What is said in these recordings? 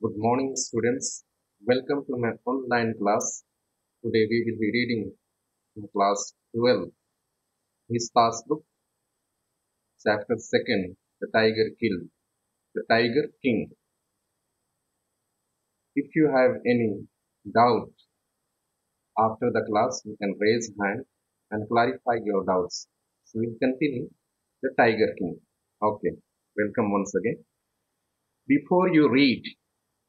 Good morning, students. Welcome to my online class. Today we will be reading in class 12, Hista's book, chapter 2nd, The Tiger King. If you have any doubt after the class, you can raise hand and clarify your doubts. So we'll continue The Tiger King. Okay, welcome once again. Before you read,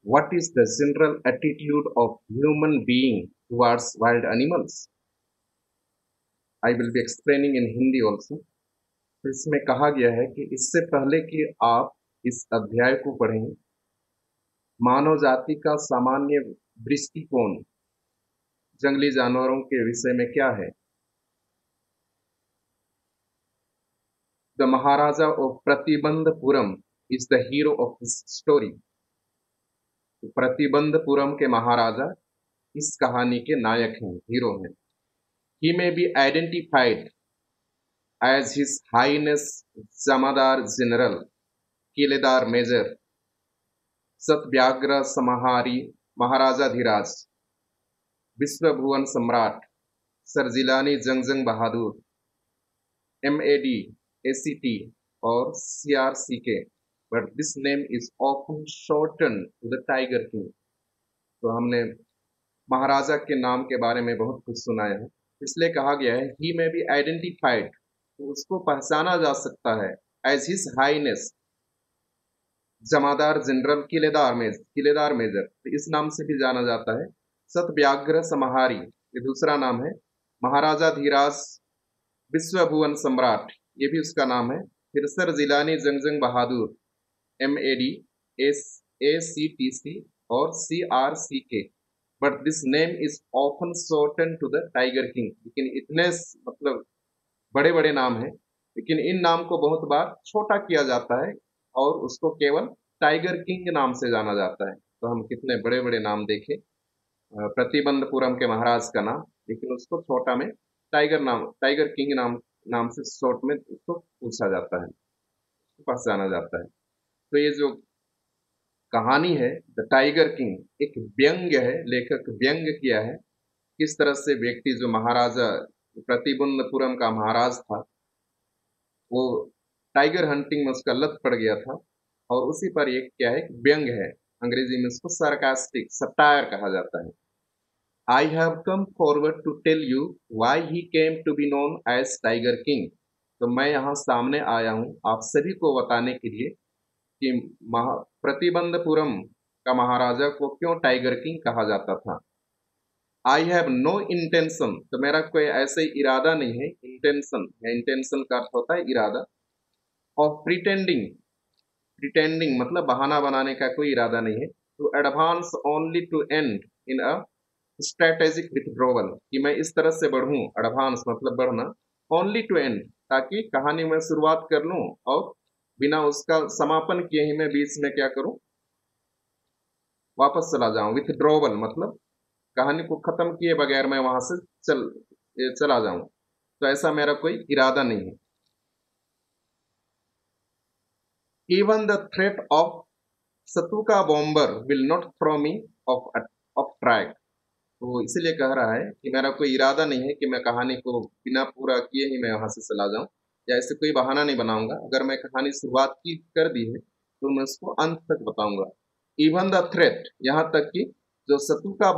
what is the general attitude of human being towards wild animals? I will be explaining in Hindi also. तो इसमें कहा गया है कि इससे पहले कि आप इस अध्याय को पढ़ें, मानव जाति का सामान्य दृष्टिकोण जंगली जानवरों के विषय में क्या है। The Maharaja of Pratibandapuram is the hero of this story. Pratibandapuram के महाराजा इस कहानी के नायक हैं, हीरो हैं। He may be identified as His Highness Jamadar General, Killedar major, Sat Vyaghra Samhari Maharajadhiraj, Vishwabhuvan Samrat, sir Jilani जंगजंग Bahadur, MAD, ACT और CRCK, but this name is often shortened to the Tiger King। तो हमने महाराजा के नाम के बारे में बहुत कुछ सुना है, इसलिए कहा गया है he may be identified, तो उसको पहचाना जा सकता है एज हिज हाईनेस जमादार जनरल, किलेदार मेजर, तो इस नाम से भी जाना जाता है। सतव्याग्र समाहारी, ये दूसरा नाम है। महाराजा धीराज, विश्वभुवन सम्राट, ये भी उसका नाम है। फिर sir Jilani जंगजंग Bahadur, MAD, ACTC और CRCK, but this name is often shorten to the tiger king. लेकिन इतने मतलब बड़े बड़े नाम हैं, लेकिन इन नाम को बहुत बार छोटा किया जाता है और उसको केवल टाइगर किंग नाम से जाना जाता है। तो हम कितने बड़े बड़े नाम देखें, प्रतिबंधपुरम के महाराज का नाम, लेकिन उसको छोटा में टाइगर किंग नाम से शॉर्ट में उसको पूछा जाता है, उसको पहचाना जाता है। तो ये जो कहानी है द टाइगर किंग, एक व्यंग्य है, लेखक व्यंग्य किया है किस तरह से व्यक्ति जो महाराजा प्रतिबंधपुरम का महाराज था, वो टाइगर हंटिंग में उसका लत पड़ गया था, और उसी पर एक क्या है, व्यंग है। अंग्रेजी में इसको सरकास्टिक, सटायर कहा जाता है। I have come forward to tell you why he came to be known as tiger king. तो मैं यहाँ सामने आया हूँ आप सभी को बताने के लिए कि प्रतिबंधपुरम का महाराजा को क्यों टाइगर किंग कहा जाता था। आई हैव नो इंटेंशन, तो मेरा कोई ऐसे इरादा नहीं है। इंटेंशन का अर्थ होता है इरादा। ऑफ प्रिटेंडिंग मतलब बहाना बनाने का कोई इरादा नहीं है। To advance only to end in a strategic withdrawal, कि मैं इस तरह से बढ़ूं, एडवांस मतलब बढ़ना, ओनली टू एंड ताकि कहानी में शुरुआत कर लूं और बिना उसका समापन किए ही मैं बीच में क्या करूं, वापस चला जाऊं। विथड्रॉवल मतलब कहानी को खत्म किए बगैर मैं वहां से चला जाऊं, तो ऐसा मेरा कोई इरादा नहीं है। इवन द थ्रेट ऑफ सतुका bomber will not throw me off track. तो इसीलिए कह रहा है कि मेरा कोई इरादा नहीं है कि मैं कहानी को बिना पूरा किए ही मैं वहां से चला जाऊं, या ऐसे कोई बहाना नहीं बनाऊंगा। अगर मैं कहानी शुरुआत की कर दी है तो मैं उसको अंत तक बताऊंगा। इवन द थ्रेट, यहाँ तक कि जो सतुका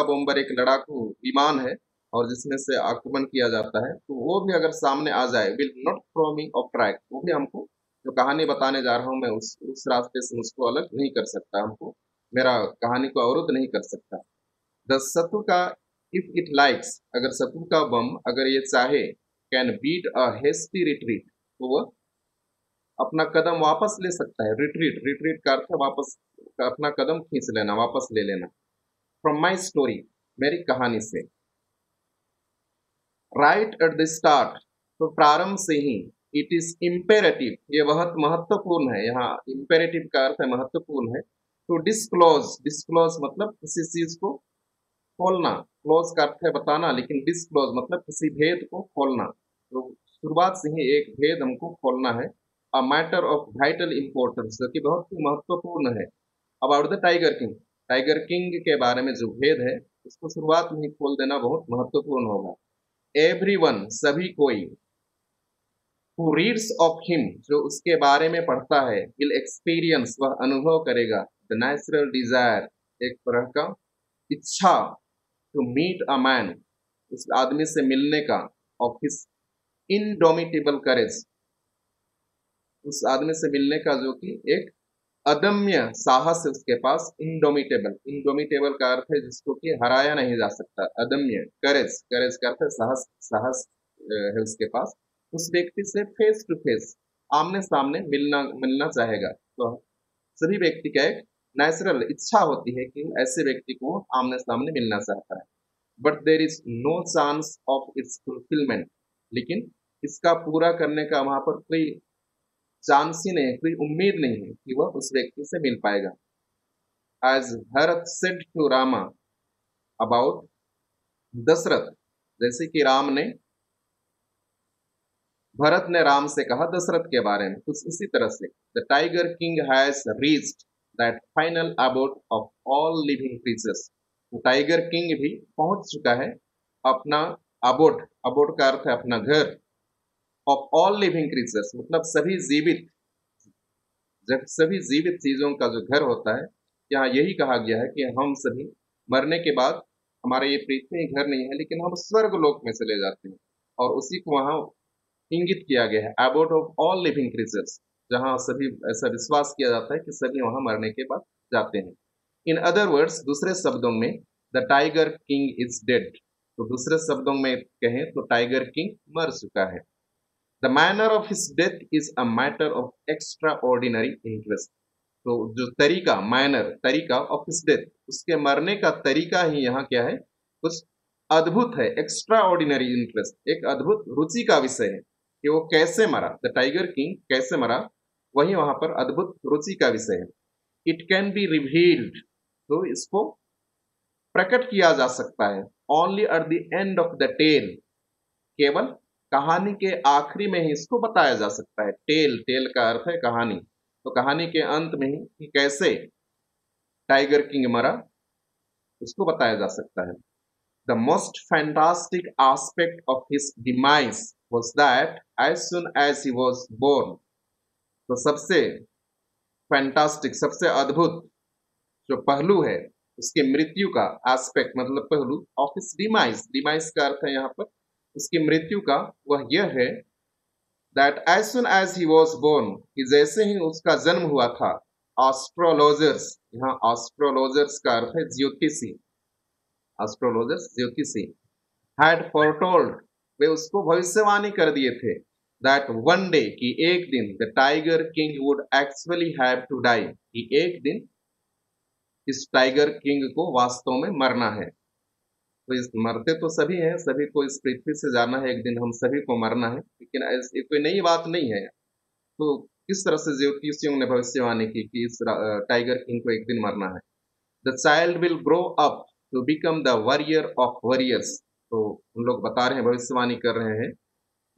बॉम्बर एक लड़ाकू विमान है और जिसमें से आक्रमण किया जाता है, तो वो भी अगर सामने आ जाए, will not throw me off track, वो भी हमको जो कहानी बताने जा रहा हूँ मैं उस रास्ते से उसको अलग नहीं कर सकता, हमको मेरा कहानी को अवरुद्ध नहीं कर सकता। द सतुका इफ इट लाइक्स, अगर सतुका बम अगर ये चाहे, can beat a hasty retreat, तो वह अपना कदम वापस ले सकता है। रिट्रीट का अर्थ है वापस, अपना कदम खींच लेना, वापस ले लेना। फ्रॉम माई स्टोरी, मेरी कहानी से। राइट एट द स्टार्ट, तो प्रारंभ से ही। इट इज इम्पेरेटिव, ये बहुत महत्वपूर्ण है। यहाँ इम्पेरेटिव का अर्थ है महत्वपूर्ण है। टू डिस्क्लोज मतलब किसी चीज को खोलना, क्लोज का अर्थ है बताना, लेकिन डिस्क्लोज मतलब किसी भेद को खोलना। तो शुरुआत से ही एक भेद हमको खोलना है। A matter of vital importance, जो कि बहुत ही महत्वपूर्ण है। About the tiger king, tiger king के बारे में जो भेद है उसको शुरुआत में ही खोल देना बहुत महत्वपूर्ण होगा। एवरीवन, सभी कोई, हु रीड्स ऑफ हिम, जो उसके बारे में पढ़ता है, विल एक्सपीरियंस, वह अनुभव करेगा, द नेचुरल डिजायर, एक तरह का इच्छा, टू मीट अ मैन, उस आदमी से मिलने का, ऑफ हिज इनडोमिटेबल करेज, उस आदमी से मिलने का जो कि एक अदम्य साहस है उसके पास, इंडोमिटेबल, इंडोमिटेबल का अर्थ है जिसको कि हराया नहीं जा सकता, अदम्य, करेज, करेज का अर्थ है साहस, साहस है उसके पास, उस व्यक्ति से फेस टू फेस, आमने सामने मिलना मिलना चाहेगा। तो सभी व्यक्ति का एक नेचुरल इच्छा होती है कि ऐसे व्यक्ति को आमने सामने मिलना चाहता है। But there is no chance of its fulfilment, लेकिन इसका पूरा करने का वहां पर कोई चांस ही नहीं है, कोई उम्मीद नहीं है कि वह उस व्यक्ति से मिल पाएगा। As Bharat said to Rama about Dasharath, जैसे कि राम ने, भरत ने राम से कहा दशरथ के बारे में, कुछ इसी तरह से, the tiger king has reached that final about of all living creatures, tiger king भी पहुंच चुका है अपना अबोट, अबोट का अर्थ है अपना घर, ऑफ ऑल लिविंग क्रीचर्स मतलब सभी जीवित, जब सभी जीवित चीजों का जो घर होता है, यहाँ यही कहा गया है कि हम सभी मरने के बाद हमारा ये पृथ्वी घर नहीं है, लेकिन हम स्वर्ग लोक में चले जाते हैं, और उसी को वहां इंगित किया गया है, about of all living creatures, जहाँ सभी ऐसा विश्वास किया जाता है कि सभी वहां मरने के बाद जाते हैं। इन अदर वर्ड्स, दूसरे शब्दों में, the tiger king is dead, तो दूसरे शब्दों में कहें तो टाइगर किंग मर चुका है। The manner of his death is a matter of extra ordinary interest, तो जो तरीका, मैनर, तरीका ऑफ हिज डेथ, उसके मरने का तरीका ही यहाँ क्या है, कुछ अद्भुत है, एक्स्ट्रा ऑर्डिनरी इंटरेस्ट, एक अद्भुत रुचि का विषय है कि वो कैसे मरा, द टाइगर किंग कैसे मरा, वही वहां पर अद्भुत रुचि का विषय है। इट कैन बी रिवील्ड, तो इसको प्रकट किया जा सकता है, only at the end of the tale, केवल कहानी के आखिरी में ही इसको बताया जा सकता है। टेल, टेल का अर्थ है कहानी, तो कहानी के अंत में ही कि कैसे टाइगर किंग मरा उसको बताया जा सकता है। The most fantastic aspect of his demise was that as soon as he was born, तो सबसे फैंटास्टिक, सबसे अद्भुत जो पहलू है उसके मृत्यु का, एस्पेक्ट मतलब पहलू, ऑफ हिज डिमाइस, डिमाइस का अर्थ है यहाँ पर उसकी मृत्यु का, वह यह है that as soon as he was born, कि जैसे ही उसका जन्म हुआ था, एस्ट्रोलॉजर्स, यहाँ एस्ट्रोलॉजर्स का अर्थ है ज्योतिषी, एस्ट्रोलॉजर्स ज्योतिषी, had foretold, वे उसको भविष्यवाणी कर दिए थे, that one day, कि एक दिन, the tiger king would actually have to die, कि एक दिन इस टाइगर किंग को वास्तव में मरना है। तो इस मरते तो सभी हैं, सभी को इस पृथ्वी से जाना है, एक दिन हम सभी को मरना है, लेकिन ये कोई नई बात नहीं है। तो किस तरह से ज्योतिषियों ने भविष्यवाणी की कि इस टाइगर किंग को एक दिन मरना है। The child will grow up to become the warrior of warriors, तो उन लोग बता रहे हैं, भविष्यवाणी कर रहे हैं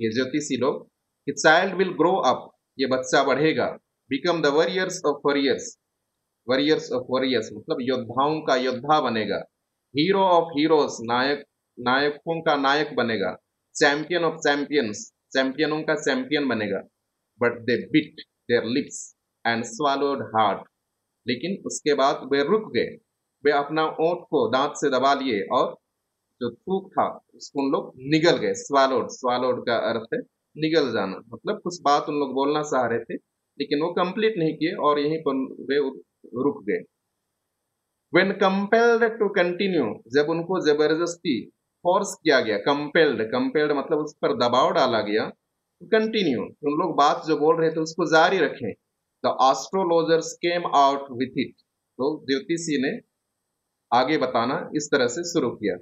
ये ज्योतिषी लोग कि चाइल्ड विल ग्रो अप, ये बच्चा बढ़ेगा, become the warriors of warriors, warriors of warriors मतलब योद्धाओं का योद्धा बनेगा, हीरो ऑफ हीरोज, नायक, नायकों का नायक बनेगा, चैंपियन ऑफ चैंपियंस, चैंपियनों का चैंपियन बनेगा। But they bit there lips and swallowed hard, लेकिन उसके बाद वे रुक गए, वे अपना ओंठ को दांत से दबा लिए और जो थूक था उसको उन लोग निगल गए। swallowed, swallowed का अर्थ है निगल जाना, मतलब कुछ बात उन लोग बोलना चाह रहे थे लेकिन वो कंप्लीट नहीं किए और यहीं पर वे रुक गए। When compelled to continue, जब उनको जबरदस्ती फोर्स किया गया, कंपेल्ड, कंपेल्ड मतलब उस पर दबाव डाला गया, टू कंटिन्यू, उन लोग बात जो बोल रहे थे उसको जारी रखें। The astrologers came out with it, तो ज्योतिषी ने आगे बताना इस तरह से शुरू किया।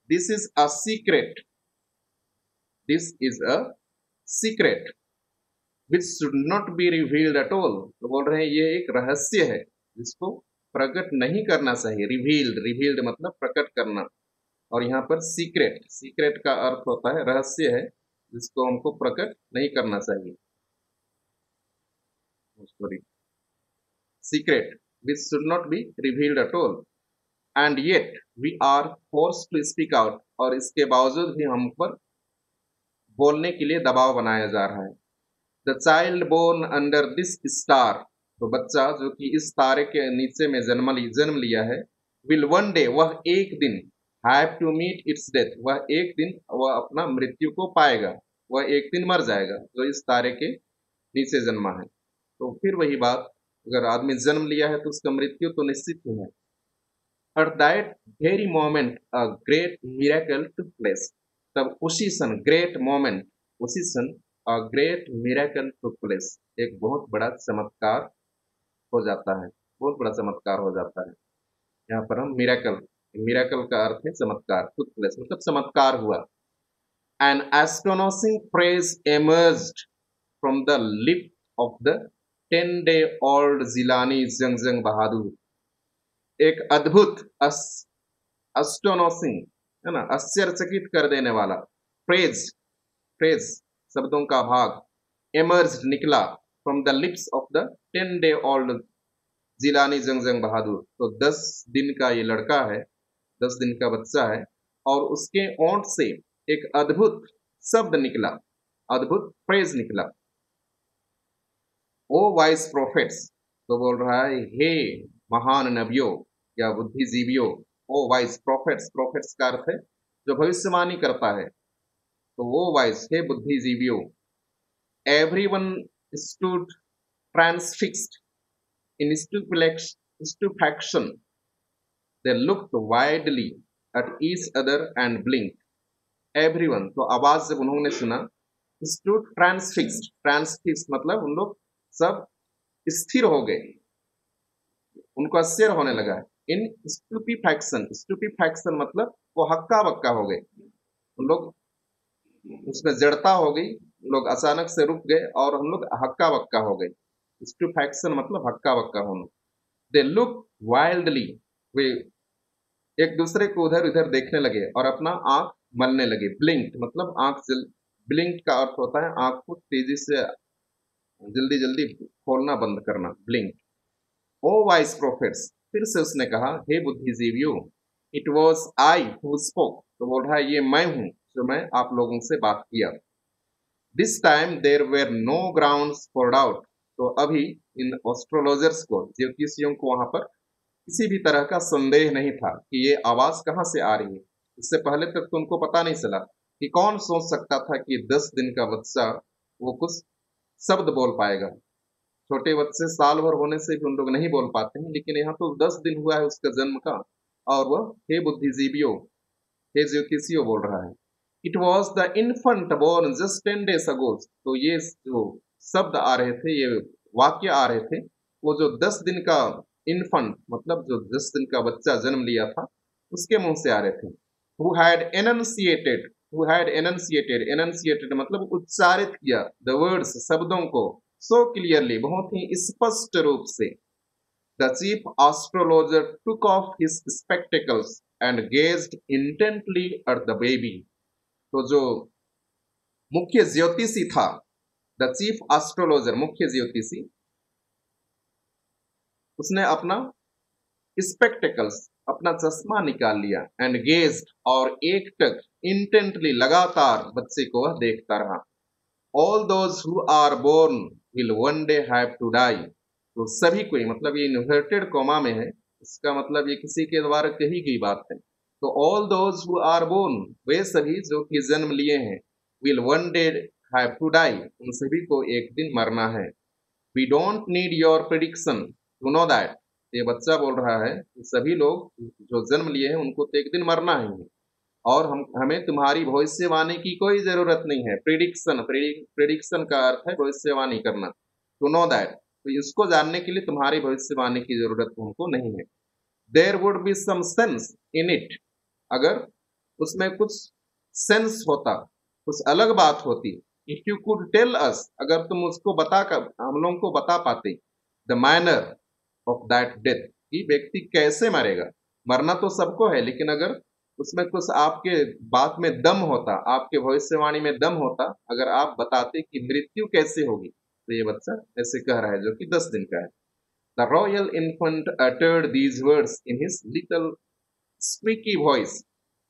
This is a secret, this is a secret which should not be revealed at all, तो बोल रहे हैं ये एक रहस्य है जिसको प्रकट नहीं करना चाहिए। रिवील्ड, रिवील्ड मतलब प्रकट करना, और यहाँ पर सीक्रेट, सीक्रेट का अर्थ होता है रहस्य है जिसको हमको प्रकट नहीं करना चाहिए। Sorry, secret which should not be revealed at all, and yet we are forced to speak out, और इसके बावजूद भी हम पर बोलने के लिए दबाव बनाया जा रहा है। The child born under this star, तो बच्चा जो कि इस तारे के नीचे में जन्म लिया है, विल वन डे, वह एक दिन, have to meet its death, वह एक दिन वह अपना मृत्यु को पाएगा, वह एक दिन मर जाएगा जो इस तारे के नीचे जन्मा है। तो फिर वही बात, अगर आदमी जन्म लिया है तो उसका मृत्यु तो निश्चित ही है। At that very moment a great miracle took place, तब उसी सन ग्रेट मोमेंट, उसी सन a great miracle took place, एक बहुत बड़ा चमत्कार हो जाता है, बहुत बड़ा चमत्कार हो जाता है। यहाँ पर हम मिरेकल, मिरेकल का अर्थ है चमत्कार, took place मतलब चमत्कार हुआ। An astonishing praise emerged from the lip of the 10-day-old Zilani Zhangzhang Bahadur, एक अद्भुत अस्टोनोसिंग है ना, आश्चर्यचकित कर देने वाला, प्रेज, प्रेज शब्दों का भाग, एमर्ज निकला, from the lips of the 10-day-old Jilani जंगजंग Bahadur, तो 10 दिन का ये लड़का है, 10 दिन का बच्चा है, और उसके ओंठ से एक अद्भुत शब्द निकला, अद्भुत प्रेज निकला। ओ वाइस प्रोफेट्स, तो बोल रहा है हे महान नबियों या बुद्धिजीवियों, ओ वाइस प्रोफेट्स, प्रोफेट्स का अर्थ है जो भविष्यवाणी करता है, तो वो वाइस, हे बुद्धिजीवियों। Everyone stood transfixed in stupefaction, they looked wildly at each other and blinked. Everyone, तो आवाज जब उन्होंने सुना, स्टूड ट्रांसफिक्स्ड, ट्रांसफिक्स्ड मतलब उन लोग सब स्थिर हो गए, उनको आश्चर्य होने लगा। इन स्टुपेफैक्शन, स्टुपेफैक्शन मतलब वो हक्का बक्का हो गए, उन लोग उसमें जड़ता हो गई, लोग अचानक से रुक गए और हम लोग हक्का बक्का हो गए। स्टुपेफैक्शन मतलब हक्का बक्का होना। दे लुक वाइल्डली, वे एक दूसरे को उधर उधर देखने लगे और अपना आंख मलने लगे। ब्लिंक मतलब आंख ब्लिंक का अर्थ होता है आंख को तेजी से जल्दी जल्दी खोलना बंद करना, ब्लिंक। ओ वाइस प्रोफेट्स, फिर से उसने कहा हे बुद्धिजीवियों, it was I who spoke, तो बोल रहा है ये मैं हूं जो मैं आप लोगों से बात किया। This time there were no grounds for doubt, तो अभी इन एस्ट्रोलॉजर्स को, ज्योतिषियों को वहां पर किसी भी तरह का संदेह नहीं था कि ये आवाज कहां से आ रही है। इससे पहले तक तो उनको पता नहीं चला कि कौन सोच सकता था कि 10 दिन का बच्चा वो कुछ शब्द बोल पाएगा। छोटे बच्चे साल भर होने से भी उन लोग नहीं बोल पाते हैं, लेकिन यहाँ तो 10 दिन हुआ है उसका जन्म का, और वह हे बुद्धिजीवियों, हे ज्योतिषियों बोल रहा है। It was the infant born just 10 days ago, तो ये जो शब्द आ रहे थे, ये वाक्य आ रहे थे, वो जो 10 दिन का इन्फंट मतलब जो 10 दिन का बच्चा जन्म लिया था उसके मुंह से आ रहे थे। हु हैड एनंसिएटेड, हु हैड एनंसिएटेड, एनंसिएटेड मतलब उच्चारित किया, द वर्ड्स शब्दों को, सो क्लियरली बहुत ही स्पष्ट रूप से। The chief astrologer took off his spectacles and gazed intently at the baby, तो जो मुख्य ज्योतिषी था, द चीफ एस्ट्रोलॉजर मुख्य ज्योतिषी, उसने अपना स्पेक्टेकल्स अपना चश्मा निकाल लिया, एंड गेज्ड और एकटक, इंटेंटली लगातार बच्चे को वह देखता रहा। All those who are born will one day have to die, तो सभी कोई, मतलब ये इन्वर्टेड कॉमा में है, इसका मतलब ये किसी के द्वारा कही गई बात है। तो all those who are born, वे सभी जो कि जन्म लिए हैं, will one day have to die, उन सभी को एक दिन मरना है। We don't need your prediction to know that, ये बच्चा बोल रहा है कि सभी लोग जो जन्म लिए हैं उनको तो एक दिन मरना ही है, और हमें तुम्हारी भविष्यवाणी की कोई जरूरत नहीं है। प्रिडिक्शन, प्रिडिक्शन का अर्थ है भविष्यवाणी करना। टू नो दैट, तो इसको जानने के लिए तुम्हारी भविष्यवाणी की जरूरत हमको नहीं है। There would be some sense in it, अगर उसमें कुछ सेंस होता, कुछ अलग बात होती। If you could tell us, अगर तुम उसको बता कर हम लोगों को बता पाते, the manner of that death, कि व्यक्ति कैसे मरेगा। मरना तो सबको है, लेकिन अगर उसमें कुछ आपके बात में दम होता, आपके भविष्यवाणी में दम होता, अगर आप बताते कि मृत्यु कैसे होगी, तो ये बच्चा ऐसे कह रहा है जो कि 10 दिन का है। The royal infant uttered these words in his little squeaky voice.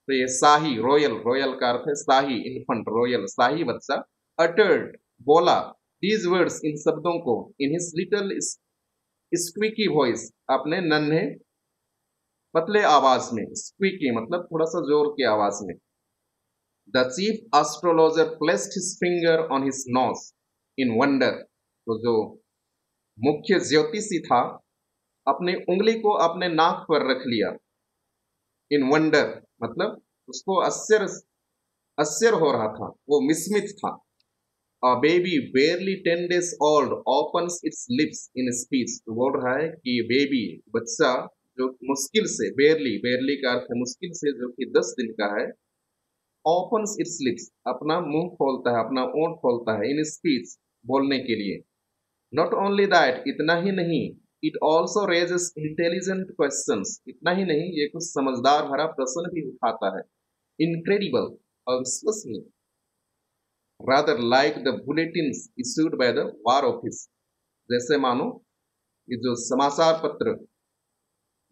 तो ये शाही रॉयल, रॉयल का अर्थ है शाही, इन्फंट रॉयल शाही बच्चा, uttered बोला, these words इन शब्दों को, in his little squeaky voice अपने नन्हे पतले आवाज में, squeaky मतलब थोड़ा सा जोर की आवाज में. The chief astrologer placed his finger on his nose in wonder. तो जो मुख्य ज्योतिषी था अपनी उंगली को अपने नाक पर रख लिया. इन वंडर मतलब उसको आश्चर्य आश्चर्य हो रहा था, वो विस्मित था. A baby barely 10 days old opens its lips in speech. तो बोल रहा है कि बेबी बच्चा जो मुश्किल से, बेरली का अर्थ है मुश्किल से, जो कि 10 दिन का है, opens its lips अपना मुंह खोलता है, अपना ओंठ खोलता है, in speech बोलने के लिए. Not only that, इतना ही नहीं, it also raises intelligent questions. इतना ही नहीं, ये कुछ समझदार भरा प्रश्न भी उठाता है. Incredible, अविश्वसनीय. Rather like the bulletins issued by the War Office. जैसे मानो ये जो समाचार पत्र,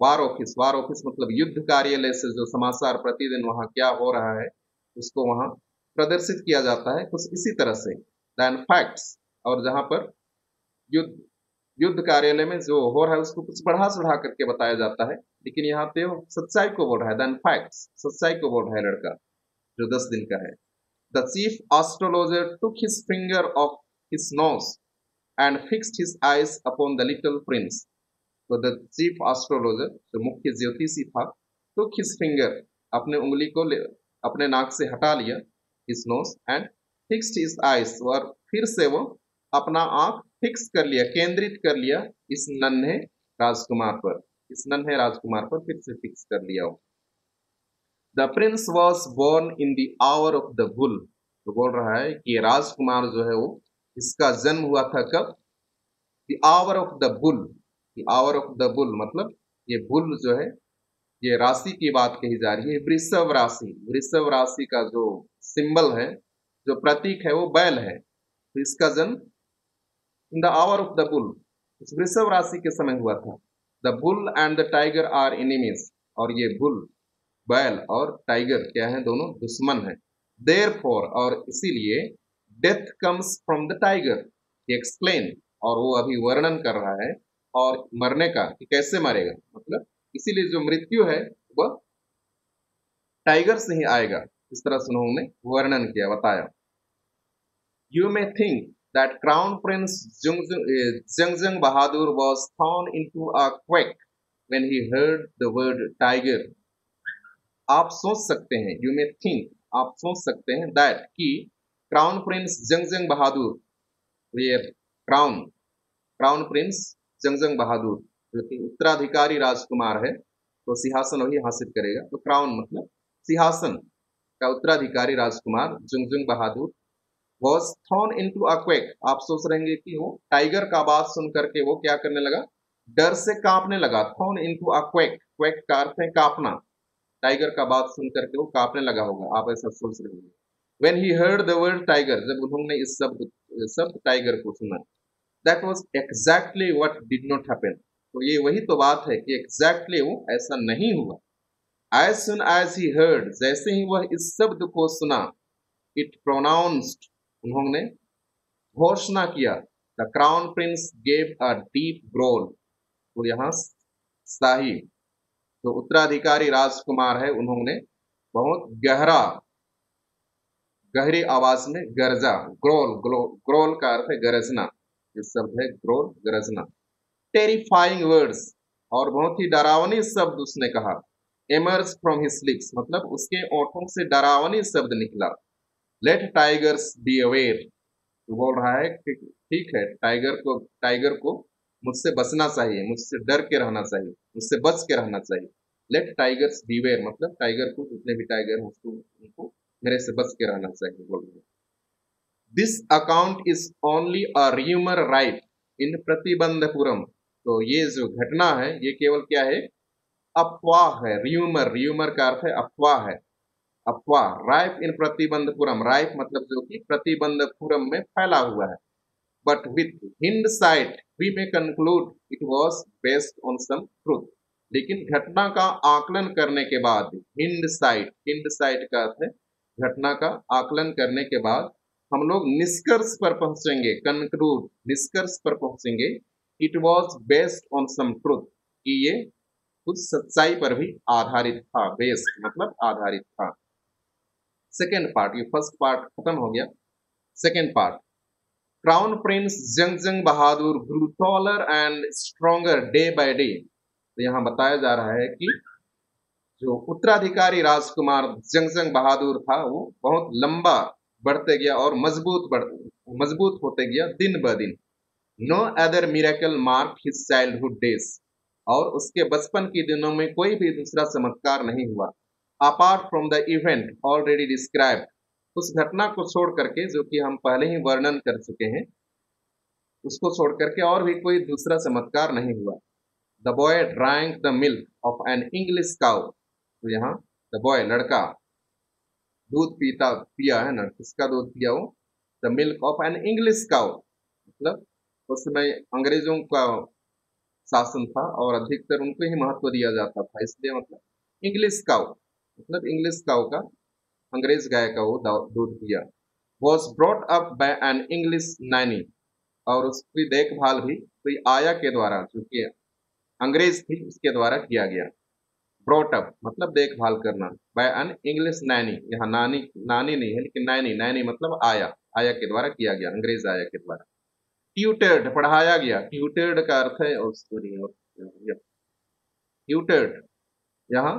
वार ऑफिस मतलब युद्ध कार्यालय से जो समाचार प्रतिदिन वहां क्या हो रहा है उसको वहां प्रदर्शित किया जाता है, कुछ इसी तरह से. Than facts, और जहां पर युद्ध युद्ध कार्यालय में जो हो रहा है उसको कुछ बढ़ा चढ़ा करके बताया जाता है, लेकिन यहाँ पे वो सच्चाई को बोल रहा है. देन फैक्ट्स, सच्चाई को बोल रहा है लड़का जो 10 दिन का है. The chief astrologer took his finger of his nose and fixed his eyes upon the little Prince. तो द चीफ एस्ट्रोलॉजर जो मुख्य ज्योतिषी था, टुक हिज फिंगर अपने उंगली को अपने नाक से हटा लिया, his nose, and fixed his eyes, और फिर से वो अपना आंख फिक्स कर लिया, केंद्रित कर लिया इस नन्हे राजकुमार पर, इस नन्हे राजकुमार पर फिर से फिक्स कर लिया. The prince was born in the hour of the bull. तो बोल रहा है कि राजकुमार जो है वो, इसका जन्म हुआ था कब? The hour of the bull. The hour of the bull मतलब ये बुल जो है, ये राशि की बात कही जा रही है, वृषभ राशि. वृषभ राशि का जो सिंबल है, जो प्रतीक है, वो बैल है. तो इसका जन्म in the hour of the bull, इस वृषभ राशि के समय हुआ था. The bull and the tiger are enemies. और ये बुल, बैल और टाइगर क्या है? दोनों दुश्मन हैं. देयरफॉर, और इसीलिए, death comes from the tiger. Explain, और वो अभी वर्णन कर रहा है और मरने का, कि कैसे मरेगा, मतलब इसीलिए जो मृत्यु है वह टाइगर से ही आएगा. इस तरह से उन्होंने वर्णन किया, बताया. You may think that Crown Prince Zhengzheng Bahadur was thrown into a quake when he heard the word tiger. आप सोच सकते हैं, you may think, आप सोच सकते हैं, that कि क्राउन प्रिंस जंगजंग बहादुर, ये क्राउन प्रिंस जंगजंग बहादुर जो कि उत्तराधिकारी राजकुमार है, तो सिंहासन वही हासिल करेगा. तो क्राउन मतलब सिंहासन का उत्तराधिकारी राजकुमार जंगजंग बहादुर was thrown into a quake. आप सोच रहेंगे कि वो टाइगर का आवाज सुन करके वो क्या करने लगा? डर से कांपने लगा. thrown into a quake. quake का अर्थ है कांपना. टाइगर का आवाज सुन करके वो कांपने लगा होगा, आप ऐसा सोच रहे होंगे. When he heard the word tiger, जब उन्होंने इस शब्द टाइगर को सुना, that was exactly what did not happen. तो ये वही तो बात है कि exactly वो ऐसा नहीं हुआ. As soon as he heard, जैसे ही वह इस शब्द को सुना, it pronounced, उन्होंने घोषणा किया. The crown Prince gave a deep growl. तो यहाँ शाही जो उत्तराधिकारी राजकुमार है, उन्होंने बहुत गहरी आवाज में गरजा. ग्रोल का अर्थ है गरजना, इस शब्द है ग्रोल, गरजना. टेरिफाइंग वर्ड्स, और बहुत ही डरावनी शब्द उसने कहा. एमर्ज फ्रॉम हिज लिप्स मतलब उसके ओठों से डरावनी शब्द निकला. Let tigers be aware. तो बोल रहा है कि ठीक है, टाइगर को मुझसे बचना चाहिए, मुझसे डर के रहना चाहिए, मुझसे बच के रहना चाहिए. लेट टाइगर्स बी अवेयर मतलब टाइगर को, जितने भी टाइगर हैं उनको मेरे से बच के रहना चाहिए, बोल रहे. This account is only a rumour right in Pratibandapuram. तो ये जो घटना है ये केवल क्या है? अफवाह है. र्यूमर का अर्थ है अफवाह है, अफवाह. राइफ इन प्रतिबंधपुरम, राइफ मतलब जो कि प्रतिबंधपुरम में फैला हुआ है. but with hindsight we may conclude it was based on some truth. लेकिन घटना का आकलन करने के बाद, हिंडसाइट का अर्थ है घटना का आकलन करने के बाद हम लोग निष्कर्ष पर पहुंचेंगे, कंक्लूड निष्कर्ष पर पहुंचेंगे, it was based on some truth, कि ये कुछ सच्चाई पर भी आधारित था, बेस्ड मतलब आधारित था। सेकेंड पार्ट, ये फर्स्ट पार्ट खत्म हो गया। Second part, crown prince Jung Jung Bahadur grew taller and stronger day by day. तो यहाँ बताया जा रहा है कि जो उत्तराधिकारी राजकुमार जंगजंग बहादुर था वो बहुत लंबा बढ़ते गया और मजबूत होते गया दिन ब दिन। No other miracle mark his childhood days, और उसके बचपन के दिनों में कोई भी दूसरा चमत्कार नहीं हुआ। Apart from the event already described, उस घटना को छोड़ करके जो कि हम पहले ही वर्णन कर चुके हैं, उसको छोड़ करके और भी कोई दूसरा चमत्कार नहीं हुआ। The boy drank the milk of an English cow, तो यहाँ द बॉय लड़का दूध पिया है ना, किसका दूध पिया वो? The milk of an English cow, मतलब उस समय अंग्रेजों का शासन था और अधिकतर उनको ही महत्व दिया जाता था, इसलिए मतलब इंग्लिश काउ, मतलब इंग्लिश काउ का, अंग्रेज गाय का वो दूध पिया। Was brought up by an English Naini, और उसकी देखभाल भी कोई आया के द्वारा, जो कि अंग्रेज थी, उसके द्वारा किया गया। ब्रॉट अप मतलब देखभाल करना, बाय एन इंग्लिश नैनी, यहाँ नानी नहीं है लेकिन नैनी मतलब आया के द्वारा किया गया, अंग्रेज आया के द्वारा। ट्यूटर्ड पढ़ाया गया, ट्यूटर्ड का अर्थ है ट्यूटर्ड, यहाँ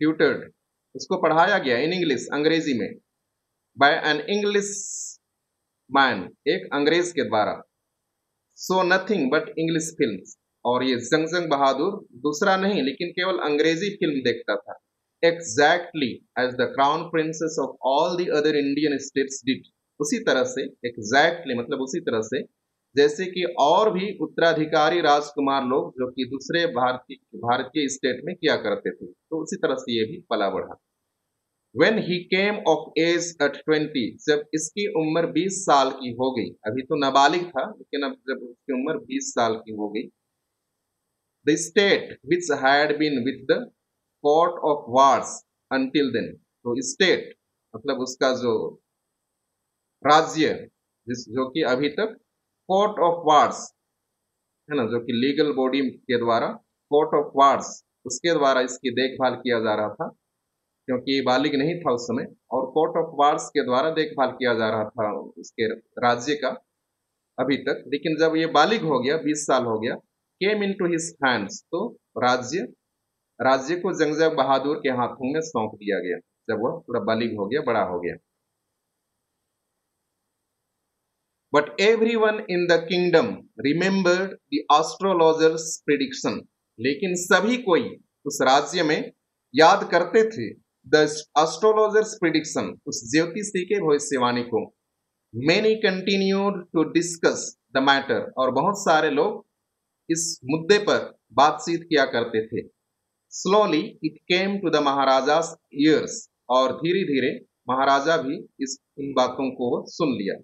ट्यूटर्ड उसको पढ़ाया गया इन इंग्लिश, अंग्रेजी में, बाय एन इंग्लिश मैन, एक अंग्रेज के द्वारा। So nothing but English film, और ये जंगजंग बहादुर दूसरा नहीं लेकिन केवल अंग्रेजी फिल्म देखता था। Exactly as the crown princes of all the other Indian states did, उसी तरह से, एग्जैक्टली मतलब उसी तरह से जैसे कि और भी उत्तराधिकारी राजकुमार लोग जो कि दूसरे भारतीय स्टेट में किया करते थे, तो उसी तरह से ये भी पला बढ़ा। When he came of age at 20, जब इसकी उम्र 20 साल की हो गई, अभी तो नाबालिग था लेकिन अब जब उसकी उम्र 20 साल की हो गई, the state which had been with the court of wars until then, तो state मतलब उसका जो राज्य, जो कि अभी तक कोर्ट ऑफ वार्स है ना, जो कि लीगल बॉडी के द्वारा, कोर्ट ऑफ वार्स उसके द्वारा इसकी देखभाल किया जा रहा था, क्योंकि ये बालिग नहीं था उस समय, और कोर्ट ऑफ वार्स के द्वारा देखभाल किया जा रहा था उसके राज्य का अभी तक। लेकिन जब ये बालिग हो गया, 20 साल हो गया, केम इनटू हिज हैंड्स, तो राज्य को जंगजंग बहादुर के हाथों में सौंप दिया गया जब वह पूरा बालिग हो गया, बड़ा हो गया। But everyone in the kingdom remembered the astrologer's prediction, लेकिन सभी कोई उस राज्य में याद करते थे द एस्ट्रोलॉजर्स प्रिडिक्शन, उस ज्योतिषी के भविष्यवाणी को। Many continued to discuss the matter, और बहुत सारे लोग इस मुद्दे पर बातचीत किया करते थे। Slowly it came to the महाराजा's ears, और धीरे धीरे महाराजा भी इन बातों को सुन लिया।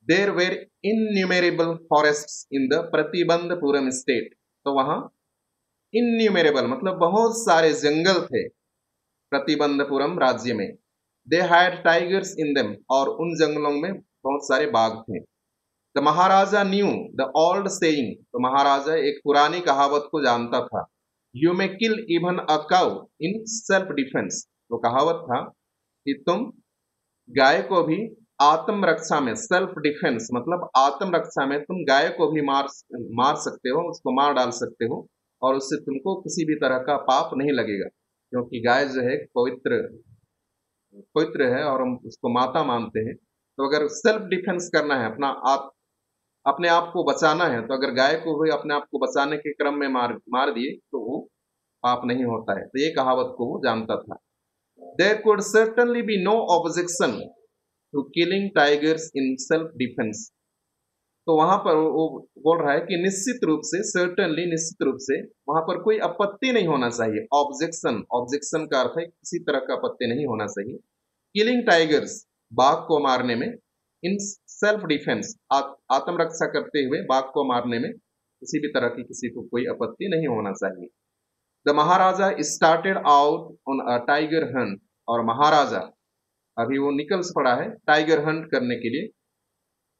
There were innumerable forests in the Pratibandapuram state, तो वहां innumerable मतलब बहुत सारे जंगल थे प्रतिबंधपुरम राज्य में। They had tigers in them, और उन जंगलों में बहुत सारे बाघ थे। The Maharaja knew the old saying, तो महाराजा एक पुरानी कहावत को जानता था। You may kill even a cow in self defense, तो कहावत था कि तुम गाय को भी आत्मरक्षा में, सेल्फ डिफेंस मतलब आत्मरक्षा में तुम गाय को भी मार सकते हो, उसको मार डाल सकते हो, और उससे तुमको किसी भी तरह का पाप नहीं लगेगा, क्योंकि गाय जो है पवित्र है और हम उसको माता मानते हैं। तो अगर सेल्फ डिफेंस करना है, अपने आप को बचाना है, तो अगर गाय को भी अपने आप को बचाने के क्रम में मार दिए तो वो पाप नहीं होता है। तो ये कहावत को वो जानता था। There could certainly be no objection to killing tigers in self defense, तो वहां पर वो बोल रहा है कि निश्चित रूप से, सर्टेनली निश्चित रूप से वहां पर कोई आपत्ति नहीं होना चाहिए। ऑब्जेक्शन का अर्थ है किसी तरह का आपत्ति नहीं होना चाहिए किलिंग टाइगर्स, बाघ को मारने में, इन सेल्फ डिफेंस, आत्मरक्षा करते हुए बाघ को मारने में किसी भी तरह की किसी को कोई आपत्ति नहीं होना चाहिए। The Maharaja started out on a tiger Hunt, और महाराजा अभी वो निकल पड़ा है टाइगर हंट करने के लिए,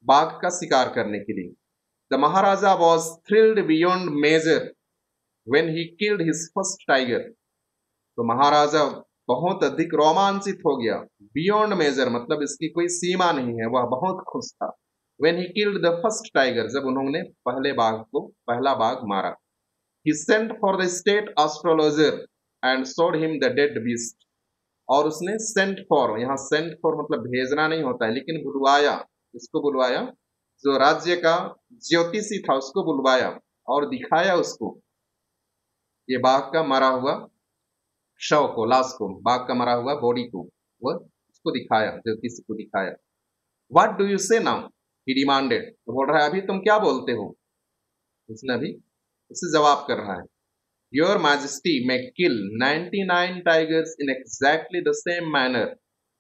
बाघ का शिकार करने के लिए। The maharaja was thrilled beyond measure when he killed his first tiger, तो महाराजा बहुत अधिक रोमांचित हो गया। बियॉन्ड मेजर मतलब इसकी कोई सीमा नहीं है, वह बहुत खुश था। When he killed the first tiger, जब उन्होंने पहला बाघ मारा। He sent for the state astrologer and showed him the dead beast, और उसने sent for, यहाँ sent for मतलब भेजना नहीं होता है, लेकिन बुलवाया, इसको बुलवाया, जो राज्य का ज्योतिषी था उसको बुलवाया और दिखाया उसको ये बाघ का मरा हुआ शव को, लाश को, बाघ का मरा हुआ बॉडी को, वह उसको दिखाया, ज्योतिषी को दिखाया। What do you say now? He demanded, तो बोल रहा है अभी तुम क्या बोलते हो, उसने अभी उससे जवाब कर रहा है। Your Majesty may kill 99 tigers in exactly the same manner,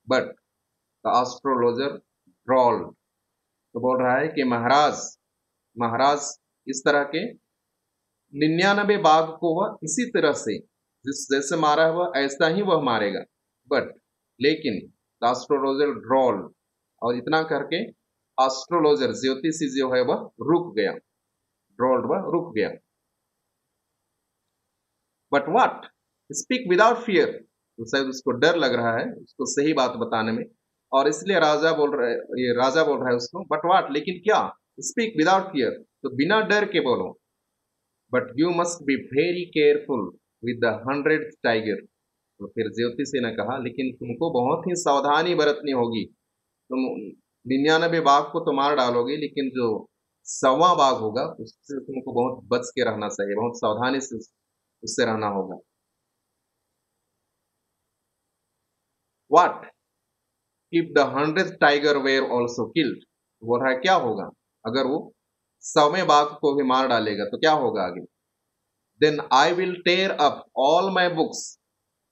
but the astrologer drawled, तो बोल रहा है कि महाराज इस तरह के 99 बाघ को वह इसी तरह से जिस जैसे मारा हुआ ऐसा ही वह मारेगा, बट लेकिन द एस्ट्रोलॉजर ड्रॉल्ड, और इतना करके एस्ट्रोलॉजर ज्योतिषी जो है वह रुक गया, ड्रॉल्ड वह रुक गया। But what, speak without fear, तो शायद उसको डर लग रहा है उसको सही बात बताने में, और इसलिए राजा बोल रहा है उसको, बट व्हाट, लेकिन क्या, स्पीक विदाउट फियर, तो बिना डर के बोलो। But you must be very careful with the 100th tiger, तो फिर ज्योतिषी ने कहा लेकिन तुमको बहुत ही सावधानी बरतनी होगी, तुम 99 बाघ को तो मार डालोगे, लेकिन जो 100वां बाघ होगा उससे तुमको बहुत बच के रहना चाहिए, बहुत सावधानी से उससे रहना होगा। What if the 100th tiger were also killed, बोल रहा है क्या होगा अगर वो 100वें बाघ को भी मार डालेगा तो क्या होगा आगे। Then I will tear up all my books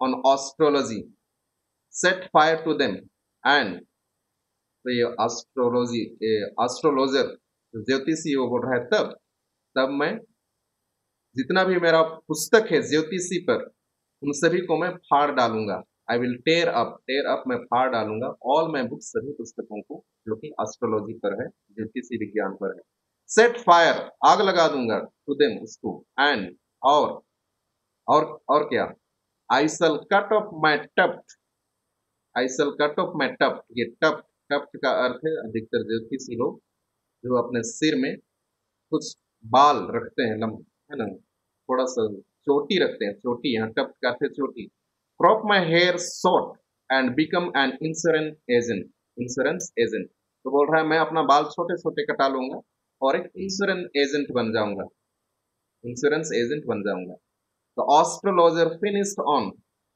on astrology, set fire to them, and तो ये एस्ट्रोलॉजर ज्योतिषी वो बोल रहा है तब मैं जितना भी मेरा पुस्तक है ज्योतिषी पर उन सभी को मैं फाड़ डालूंगा। आई विल टेयर अप मैं फाड़ डालूंगा, ऑल माई बुक्स, सभी पुस्तकों को जो कि एस्ट्रोलॉजी पर है, ज्योतिषी विज्ञान पर है। सेट फायर, आग लगा दूंगा, टू देम, उसको, एंड, और क्या, I shall cut off my tuft, I shall cut off my tuft, ये टफ्ट का अर्थ है अधिकतर ज्योतिषी लोग जो अपने सिर में कुछ बाल रखते हैं, है ना, थोड़ा सा चोटी रखते हैं, चोटी, यहाँ टफ्ट का अर्थ है चोटी। Crop my hair short and become an insurance agent, तो बोल रहा है मैं अपना बाल छोटे छोटे कटा लूंगा और एक इंश्योरेंस एजेंट बन जाऊंगा, इंश्योरेंस एजेंट बन जाऊंगा। The astrologer finished on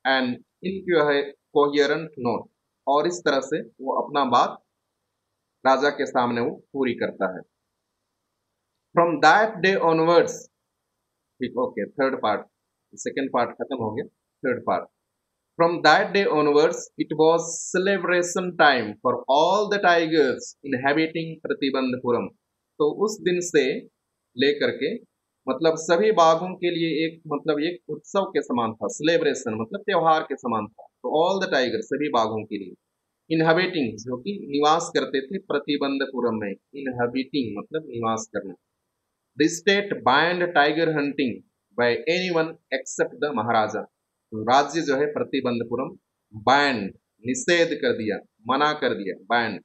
an incoherent note, और इस तरह से वो अपना बात राजा के सामने वो पूरी करता है। फ्रॉम दैट डे ऑनवर्ड्स, ठीक, okay, third part, second part खत्म हो गया, third part. From that day onwards, it was celebration time for all the tigers inhabiting Pratibandapuram, तो उस दिन से लेकर के मतलब सभी बाघों के लिए एक उत्सव के समान था, सेलिब्रेशन मतलब त्योहार के समान था। तो ऑल द टाइगर, सभी बाघों के लिए, इनहैबिटिंग जो कि निवास करते थे प्रतिबंधपुरम में, इनहैबिटिंग मतलब निवास करना। The state banned tiger hunting by anyone except the Maharaja, तो राज्य जो है प्रतिबंधपुरम बैंड, निषेध कर दिया, मना कर दिया, बैंड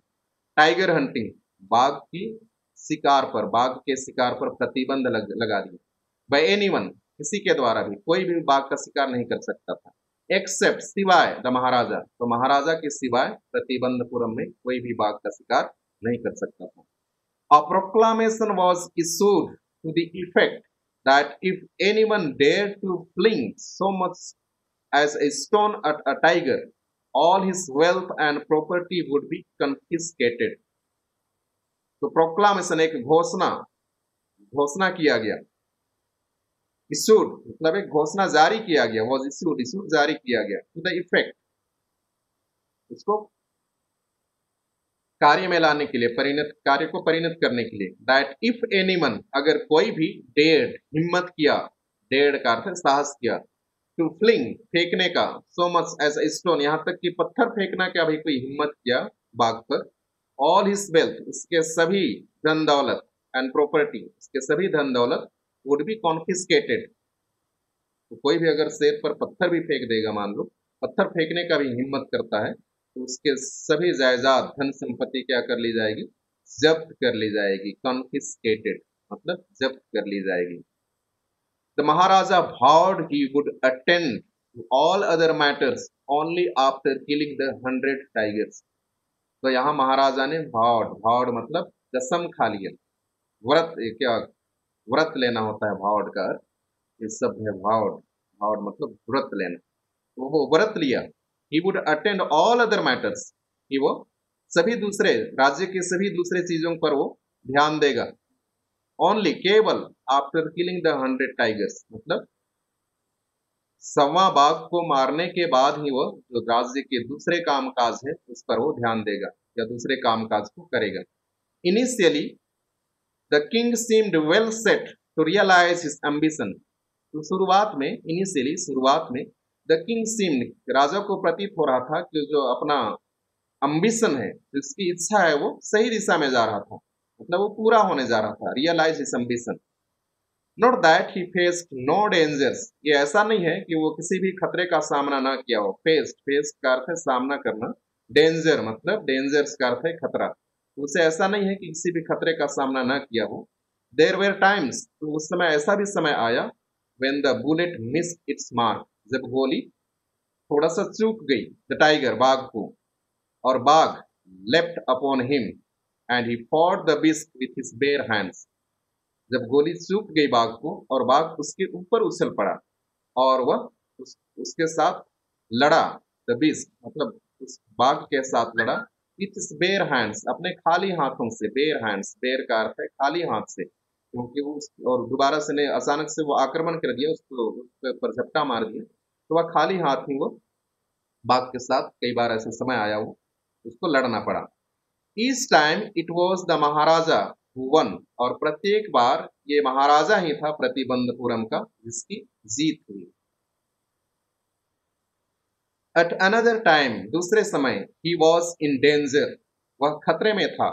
टाइगर हंटिंग, बाघ की शिकार पर, बाघ के शिकार पर प्रतिबंध लगा दिया। बाय एनीवन, किसी के द्वारा भी, कोई भी बाघ का शिकार नहीं कर सकता था, एक्सेप्ट सिवाय द महाराजा, तो महाराजा के सिवाय प्रतिबंधपुरम में कोई भी बाघ का शिकार नहीं कर सकता था। A proclamation was issued to the effect that if anyone dared to fling so much as a stone at a tiger, all his wealth and property would be confiscated. तो प्रोक्लामेशन एक घोषणा किया गया, इशूड मतलब एक घोषणा जारी किया गया, was issued जारी किया गया, to the effect उसको कार्य में लाने के लिए, कार्य को परिणत करने के लिए। दैट इफ एनीवन, अगर कोई भी डेयर्ड, हिम्मत किया, डेयर्ड का अर्थ है साहस किया, टू फ्लिंग, फेंकने का, so much as a stone, यहां तक कि पत्थर फेंकना का भी कोई हिम्मत किया बाघ पर, ऑल हिज वेल्थ, उसके सभी धन दौलत, एंड प्रॉपर्टी, उसके सभी धन दौलत, वुड बी कॉन्फिस्केटेड। तो कोई भी अगर शेर पर पत्थर भी फेंक देगा, मान लो पत्थर फेंकने का भी हिम्मत करता है, तो उसके सभी जायदाद, धन संपत्ति क्या कर ली जाएगी, जब्त कर ली जाएगी। कॉन्फिस्केटेड मतलब जब्त कर ली जाएगी। The Maharaja vowed he would attend to all other matters only after killing the 100 tigers। तो यहाँ महाराजा ने vowed मतलब कसम खा लिया, व्रत, क्या व्रत लेना होता है vowed का अर्थ, ये सब है vowed मतलब व्रत लेना, तो वो व्रत लिया। he would attend all other matters, कि वो सभी दूसरे राज्य के सभी दूसरे चीजों पर वो ध्यान देगा। ओनली, केवल, आफ्टर किलिंग द 100 टाइगर्स मतलब 100वां बाघ को मारने के बाद ही वो जो राज्य के दूसरे कामकाज है उस पर वो ध्यान देगा या दूसरे कामकाज को करेगा। Initially the king seemed well set to realise his ambition. तो शुरुआत में द किंग सीम्ड, राजा को प्रतीत हो रहा था कि जो अपना अम्बिशन है, जिसकी इच्छा है, वो सही दिशा में जा रहा था, मतलब वो पूरा होने जा रहा था। Realise his ambition, not that he faced no dangers, ये ऐसा नहीं है कि वो किसी भी खतरे का सामना ना किया हो। फेस्ट का अर्थ है सामना करना, डेंजर मतलब डेंजर्स का अर्थ है खतरा, तो उसे ऐसा नहीं है कि किसी भी खतरे का सामना ना किया हो। देयर वेर टाइम्स, तो उस समय ऐसा भी समय आया, when the bullet missed it's mark, जब गोली थोड़ा सा चूक गई, द टाइगर, बाघ को, और बाघ left upon him and he fought the beast with his bare hands, जब गोली चूक गई बाघ को और बाघ उसके ऊपर उछल पड़ा और वह उसके साथ लड़ा, द बीस्ट मतलब उस बाघ के साथ लड़ा, विथ हिज बेयर हैंड्स, अपने खाली हाथों से। बेयर हैंड्स, बेयर का अर्थ है खाली हाथ से, क्योंकि वो और दोबारा से ने अचानक से वो आक्रमण कर दिया, उसको उस पर झपटा मार दिया, तो वह खाली हाथ ही वो बाघ के साथ, कई बार ऐसा समय आया वो उसको लड़ना पड़ा। इस time it was the Maharaja who one, और प्रत्येक बार ये महाराजा ही था प्रतिबंधपुरम का जिसकी जीत हुई। एट अनदर टाइम, दूसरे समय, ही वॉज इन डेंजर, वह खतरे में था,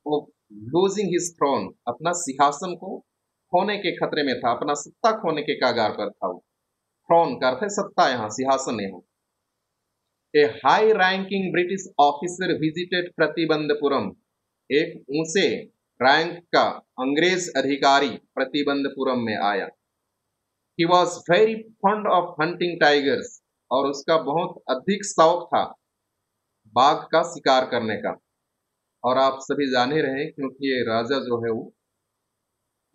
वो लूजिंग हिज थ्रोन, अपना सिंहासन को खोने के खतरे में था, अपना सत्ता खोने के कागार पर था वो। थ्रोन का अर्थ है सत्ता, यहाँ सिंहासन यहाँ। A high ranking British officer visited Pratibandapuram, एक ऊंचे रैंक का अंग्रेज अधिकारी प्रतिबंधपुरम में आया। He was very fond of hunting tigers, और उसका बहुत अधिक शौक था बाघ का शिकार करने का। और आप सभी जाने रहे, क्योंकि ये राजा जो है वो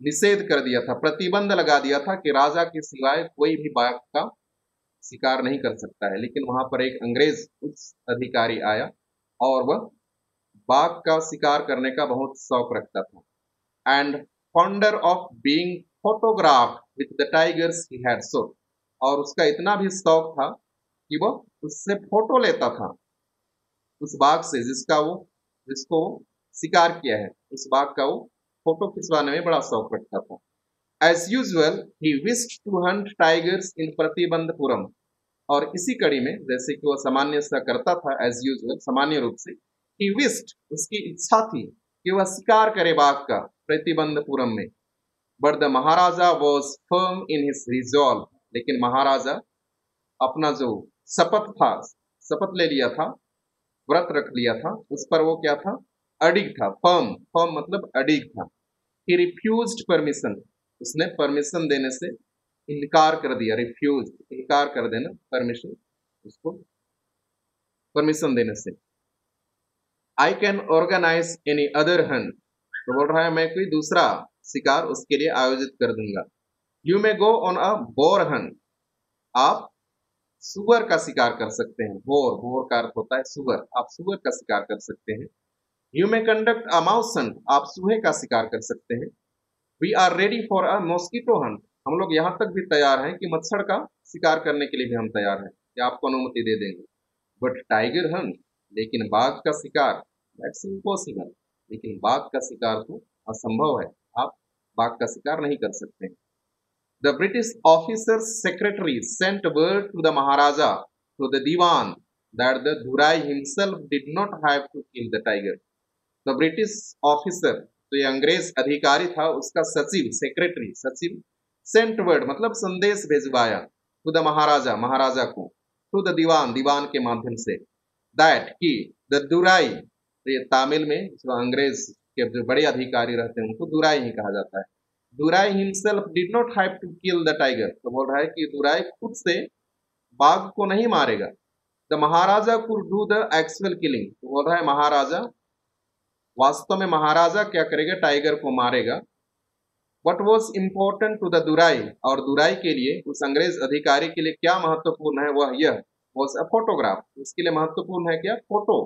निषेध कर दिया था, प्रतिबंध लगा दिया था कि राजा के सिवाय कोई भी बाघ का शिकार नहीं कर सकता है। लेकिन वहां पर एक अंग्रेज उच्च अधिकारी आया और वह बाघ का शिकार करने का बहुत शौक रखता था। And fonder of being photograph with the tigers he had so, और उसका इतना भी शौक था कि वह उससे फोटो लेता था, उस बाघ से जिसको शिकार किया है, उस बाघ का वो फोटो खिंचवाने में बड़ा शौक रखता था। As usual, he wished to hunt tigers in Pratibandapuram, और इसी कड़ी में, जैसे कि वह सामान्य सा करता था, एज यूजुअल सामान्य रूप से, he wished, उसकी इच्छा थी कि वह शिकार करे बाघ का प्रतिबंधपुरम में। But the Maharaja was firm in his resolve, लेकिन महाराजा अपना जो शपथ ले लिया था, व्रत रख लिया था, उस पर वो क्या था, अडिग था। फर्म मतलब अडिग था। He refused permission, उसने परमिशन देने से इनकार कर दिया। रिफ्यूज, इनकार कर देना, परमिशन, उसको परमिशन देने से। I can organise any other hunt, तो बोल रहा है मैं कोई दूसरा शिकार उसके लिए आयोजित कर दूंगा। You may go on a bore Hunt, आप सुअर का शिकार कर सकते हैं। बोर का अर्थ होता है सुअर, आप सुअर का शिकार कर सकते हैं। You may conduct a mouse hunt, आप चूहे का शिकार कर सकते हैं। We are ready for a mosquito hunt, हम लोग यहाँ तक भी तैयार हैं कि मच्छर का शिकार करने के लिए भी हम तैयार हैं, कि आपको अनुमति दे देंगे। बट टाइगर हंट, लेकिन बाघ का शिकार दैट्स इम्पॉसिबल, लेकिन बाघ का शिकार तो असंभव है, आप बाघ का शिकार नहीं कर सकते। The British officer's secretary sent word to the Maharaja to the Dewan that the Durai himself did not have to kill the tiger. The British officer, तो ये अंग्रेज अधिकारी था, उसका सचिव, सेक्रेटरी सचिव, सेंट वर्ड मतलब संदेश भेजवाया, टू द महाराजा, महाराजा को, टू द दीवान, दीवान के माध्यम से, दैट कि द दुराई, तो ये तामिल में जो अंग्रेज के जो बड़े अधिकारी रहते हैं उनको दुराई ही कहा जाता है। Durai himself did not have to kill the tiger, तो बोल रहा है कि दुराई खुद से बाघ को नहीं मारेगा। The Maharaja could do the actual killing, तो बोल रहा है महाराजा, वास्तव में महाराजा क्या करेगा, टाइगर को मारेगा। What was important to the Durai, और दुराई के लिए, उस अंग्रेज अधिकारी के लिए क्या महत्वपूर्ण है, वह यह वॉज अ फोटोग्राफ, उसके लिए महत्वपूर्ण है क्या, photo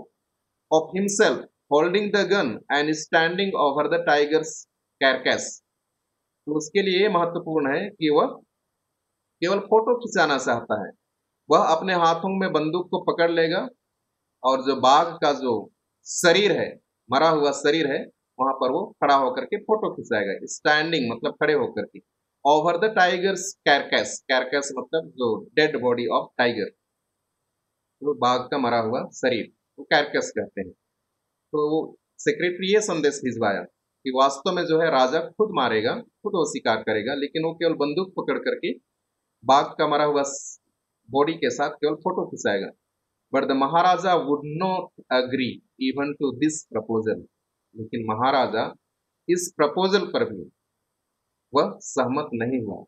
of himself holding the gun and standing over the tiger's carcass. तो उसके लिए ये महत्वपूर्ण है कि वह केवल फोटो खिंचाना चाहता है, वह अपने हाथों में बंदूक को पकड़ लेगा और जो बाघ का जो शरीर है, मरा हुआ शरीर है, वहां पर वो खड़ा होकर के फोटो खिंचाएगा, स्टैंडिंग मतलब खड़े होकर के, ओवर द टाइगर्स कैरकेस, कैरकेस मतलब जो डेड बॉडी ऑफ टाइगर, तो बाघ का मरा हुआ शरीर, वो कैरकेस कहते हैं। तो सेक्रेटरी ये संदेश भिजवाया कि वास्तव में जो है राजा खुद मारेगा, खुद वो शिकार करेगा, लेकिन वो केवल बंदूक पकड़ करके बाघ का मरा हुआ बॉडी के साथ केवल फोटो खिंचाएगा। But the Maharaja would not agree even to this proposal, लेकिन महाराजा इस प्रपोजल पर भी वह सहमत नहीं हुआ,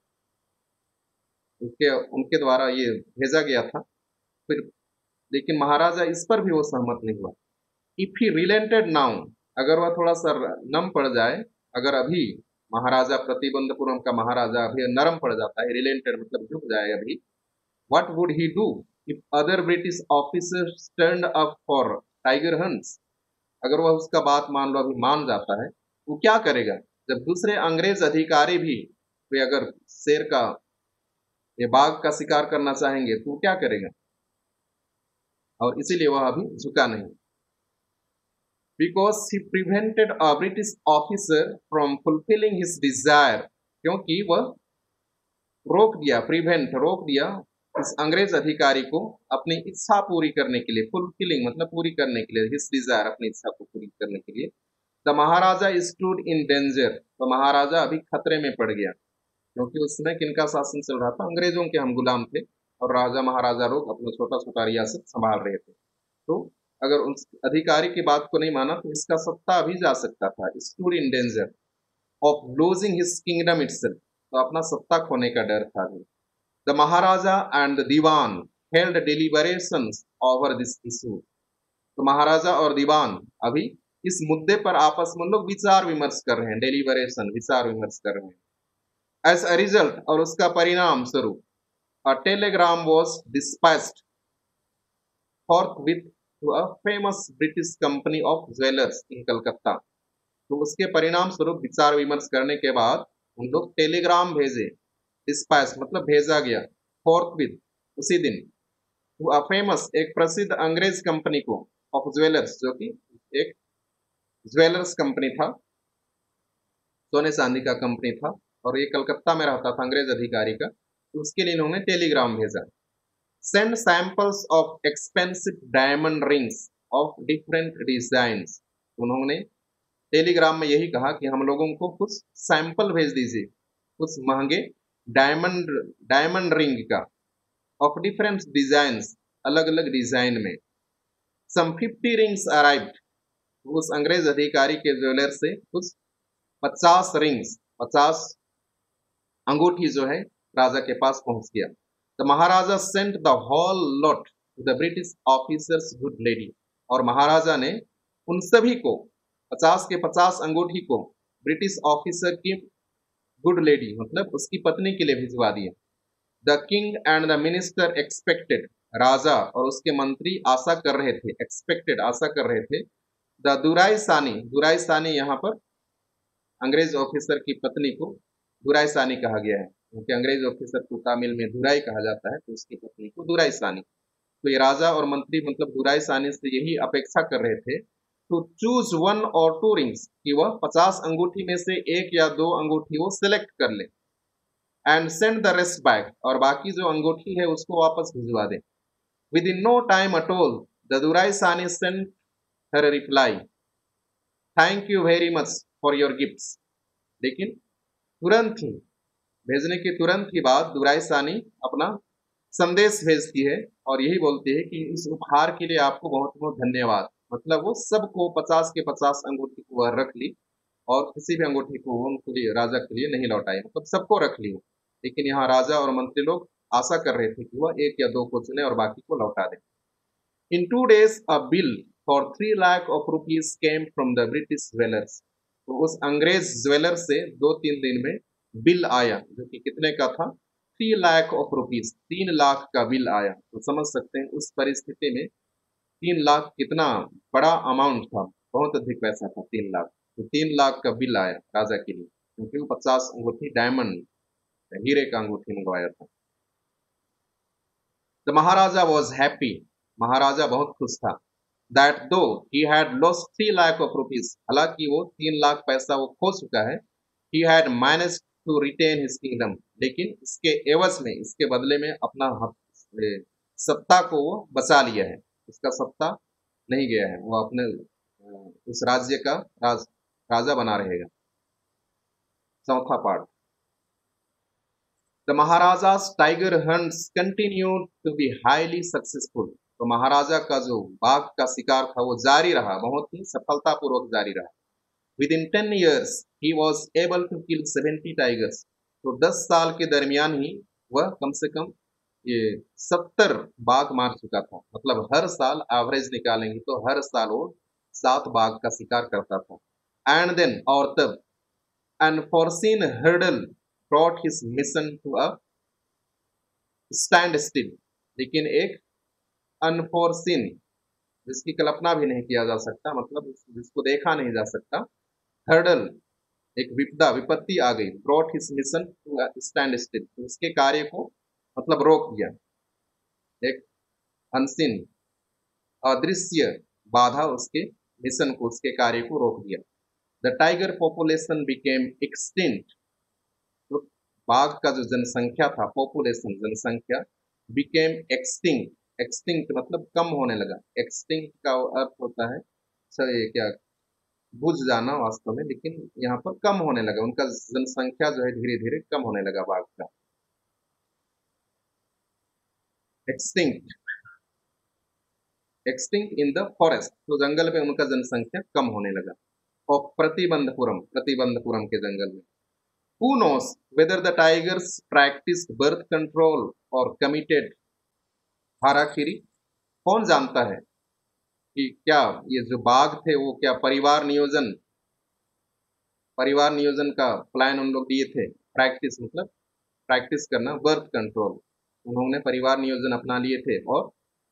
उनके द्वारा ये भेजा गया था फिर, लेकिन महाराजा इस पर भी वो सहमत नहीं हुआ। इफ ही रिलेंटेड नाउ, अगर वह थोड़ा सा नम पड़ जाए, अगर अभी महाराजा प्रतिबंधपुरम का महाराजा अभी नरम पड़ जाता है, रिलेंटेड मतलब झुक जाए अभी, what would he do if other British officers turned up for tiger hunts, अगर वह उसका बात मान लो अभी मान जाता है, वो क्या करेगा जब दूसरे अंग्रेज अधिकारी भी वे अगर शेर का, ये बाघ का शिकार करना चाहेंगे तो क्या करेगा, और इसीलिए वह अभी झुका नहीं। Because he prevented a British officer from fulfilling his Dzire, क्योंकि वह रोक दिया, प्रिवेंट रोक दिया इस अंग्रेज अधिकारी को अपनी इच्छा पूरी करने के लिए, फुलफिलिंग मतलब पूरी करने के लिए, हिज डिजायर अपनी इच्छा को पूरी करने के लिए। The Maharaja stood in danger, तो महाराजा अभी खतरे में पड़ गया, क्योंकि उस समय किनका शासन चल रहा था, अंग्रेजों के हम गुलाम थे, और राजा महाराजा लोग अपना छोटा छोटा रियासत संभाल रहे थे। तो अगर उस अधिकारी की बात को नहीं माना तो इसका सत्ता अभी जा सकता था, stood in danger of losing his kingdom itself, तो अपना सत्ता खोने का डर था अभी। The Maharaja and the Dewan held deliberations over this issue, तो महाराजा और दीवान अभी इस मुद्दे पर आपस में लोग विचार विमर्श कर रहे हैं, डेलीबरेशन विचार विमर्श कर रहे हैं। एज अ रिजल्ट, और उसका परिणाम स्वरूप, a telegram was dispatched forthwith to a famous British company of jewelers in Calcutta, तो उसके परिणाम स्वरूप विचार विमर्श करने के बाद उन लोग टेलीग्राम भेजे, डिस्पैच मतलब भेजा गया, forthwith उसी दिन, टू अ फेमस एक प्रसिद्ध अंग्रेज कंपनी को, ऑफ ज्वेलर्स जो कि एक ज्वेलर्स कंपनी था, सोने चांदी का कंपनी था, और ये कलकत्ता में रहता था अंग्रेज अधिकारी का, तो उसके लिए इन्होंने टेलीग्राम भेजा। Send samples of expensive diamond rings of different designs, उन्होंने टेलीग्राम में यही कहा कि हम लोगों को कुछ सैंपल भेज दीजिए, कुछ महंगे डायमंड डायमंड रिंग का, ऑफ डिफरेंट डिजाइन्स अलग अलग डिजाइन में। सम 50 रिंग्स अराइव्ड, उस अंग्रेज अधिकारी के ज्वेलर से कुछ 50 रिंग्स, 50 अंगूठी जो है राजा के पास पहुंच गया। The Maharaja sent the whole lot to the British officers good lady, और महाराजा ने उन सभी को 50 के 50 अंगूठी को ब्रिटिश ऑफिसर की गुड लेडी मतलब उसकी पत्नी के लिए भिजवा दिए। The king and the minister expected, राजा और उसके मंत्री आशा कर रहे थे, एक्सपेक्टेड आशा कर रहे थे। द दुराई सानी, दुराई सानी यहाँ पर अंग्रेज ऑफिसर की पत्नी को दुराई सानी कहा गया है, क्योंकि अंग्रेज ऑफिसर को तामिल में दुराई कहा जाता है, तो उसकी पत्नी को दुराई सानी। तो ये राजा और मंत्री मतलब दुराई सानी से यही अपेक्षा कर रहे थे टू चूज 1 or 2 रिंग्स, कि वह 50 अंगूठी में से 1 या 2 अंगूठी वो सिलेक्ट कर ले, and send the rest back, और बाकी जो अंगूठी है उसको वापस भिजवा दे। Within no time at all the Durai Sani sent her reply, thank you very much for your gifts. लेकिन तुरंत ही, भेजने के तुरंत ही बाद दुराई सानी अपना संदेश भेजती है और यही बोलती है कि इस उपहार के लिए आपको बहुत बहुत धन्यवाद। मतलब वो सबको 50 के 50 अंगूठी को वह रख ली और किसी भी अंगूठी को वो उनके लिए, राजा के लिए नहीं लौटाई, मतलब सबको रख ली। लेकिन यहाँ राजा और मंत्री लोग आशा कर रहे थे कि वह 1 या 2 को चुने और बाकी को लौटा दे। इन 2 days a bill for 3 lakh of rupees came from the British dwellers। तो उस अंग्रेज ज्वेलर से 2-3 दिन में बिल आया, जो कि कितने का था, 3 लाख ऑफ रुपीज, 3 लाख का बिल आया। तो समझ सकते हैं उस परिस्थिति में 3 लाख कितना बड़ा अमाउंट था, बहुत अधिक पैसा था 3 लाख। तो 3 लाख का बिल आया राजा के लिए, क्योंकि वो 50 अंगूठी डायमंड, हीरे का अंगूठी मंगवाया था। The maharaja was happy, maharaja बहुत खुश था। That though he had lost 3 lakh of rupees, हालांकि वो 3 लाख पैसा वो खो चुका है, he had manage to retain his kingdom, लेकिन इसके एवज में, इसके बदले में अपना सत्ता को वो बचा लिया है, उसका सत्ता नहीं गया है, वो अपने उस राज्य का राजा बना रहेगा। चौथा part, the Maharaja's tiger hunts continued to be highly successful। तो महाराजा का जो बाघ का शिकार था वो जारी रहा, बहुत ही सफलतापूर्वक जारी रहा। Within 10 years he was able to kill 70 tigers। तो 10 साल के दरमियान ही वह कम से कम ये 70 बाघ मार चुका था। मतलब हर साल एवरेज निकालेंगे तो हर साल वो 7 बाघ का शिकार करता था। एंड देन, और तब, unforeseen hurdle brought his mission to a standstill। लेकिन एक अनफोर्सीन, जिसकी कल्पना भी नहीं किया जा सकता, मतलब जिसको देखा नहीं जा सकता, हर्डल, एक विपदा, विपत्ति आ गई। brought his mission to a standstill, तो उसके कार्य को मतलब रोक दिया। एक अनसीन, अदृश्य बाधा उसके मिशन को, उसके कार्य को रोक दिया। The tiger population became extinct. तो बाघ का जो जनसंख्या था, पॉपुलेशन, जनसंख्या, बिकेम एक्सटिंक्ट। एक्सटिंक्ट मतलब कम होने लगा। एक्सटिंक्ट का अर्थ होता है ये क्या, बुझ जाना वास्तव में, लेकिन यहाँ पर कम होने लगा, उनका जनसंख्या जो है धीरे धीरे कम होने लगा बाघ का। Extinct, extinct in the forest, तो जंगल में उनका जनसंख्या कम होने लगा। और प्रतिबंधपुरम, प्रतिबंधपुरम के जंगल में। Who knows whether the tigers practiced birth control or committed harakiri? कौन जानता है कि क्या ये जो बाघ थे वो क्या परिवार नियोजन का प्लान उन लोग दिए थे। प्रैक्टिस मतलब प्रैक्टिस करना, बर्थ कंट्रोल, उन्होंने परिवार नियोजन अपना लिए थे। और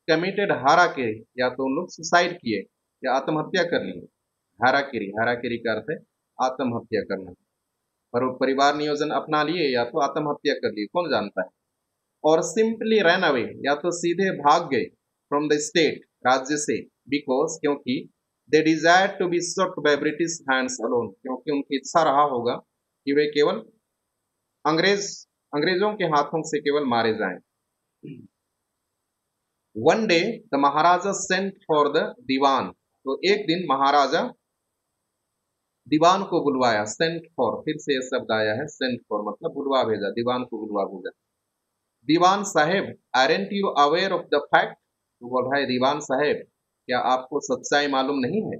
कमिटेड हाराकिरी, या तो उन लोग सुसाइड किए या आत्महत्या कर लिए। हाराकिरी, हाराकिरी का अर्थ है आत्महत्या करना। पर वो परिवार नियोजन अपना लिए या तो आत्महत्या कर लिए, कौन जानता है। और सिंपली रन अवे, या तो सीधे भाग गए फ्रॉम द स्टेट, राज्य से, बिकॉज, क्योंकि they desire to be shot by British hands alone, क्योंकि उनकी इच्छा रहा होगा कि वे केवल अंग्रेजों के हाथों से केवल मारे जाएं। One day the Maharaja sent for the Dewan. तो एक दिन महाराजा दीवान को बुलवाया। सेंट फॉर, फिर से यह शब्द आया है, सेंट फॉर मतलब बुलवा भेजा, दीवान को बुलवा भेजा। Dewan Saheb, aren't you aware of the fact? तो बोल रहा है, दीवान साहेब, क्या आपको सच्चाई मालूम नहीं है?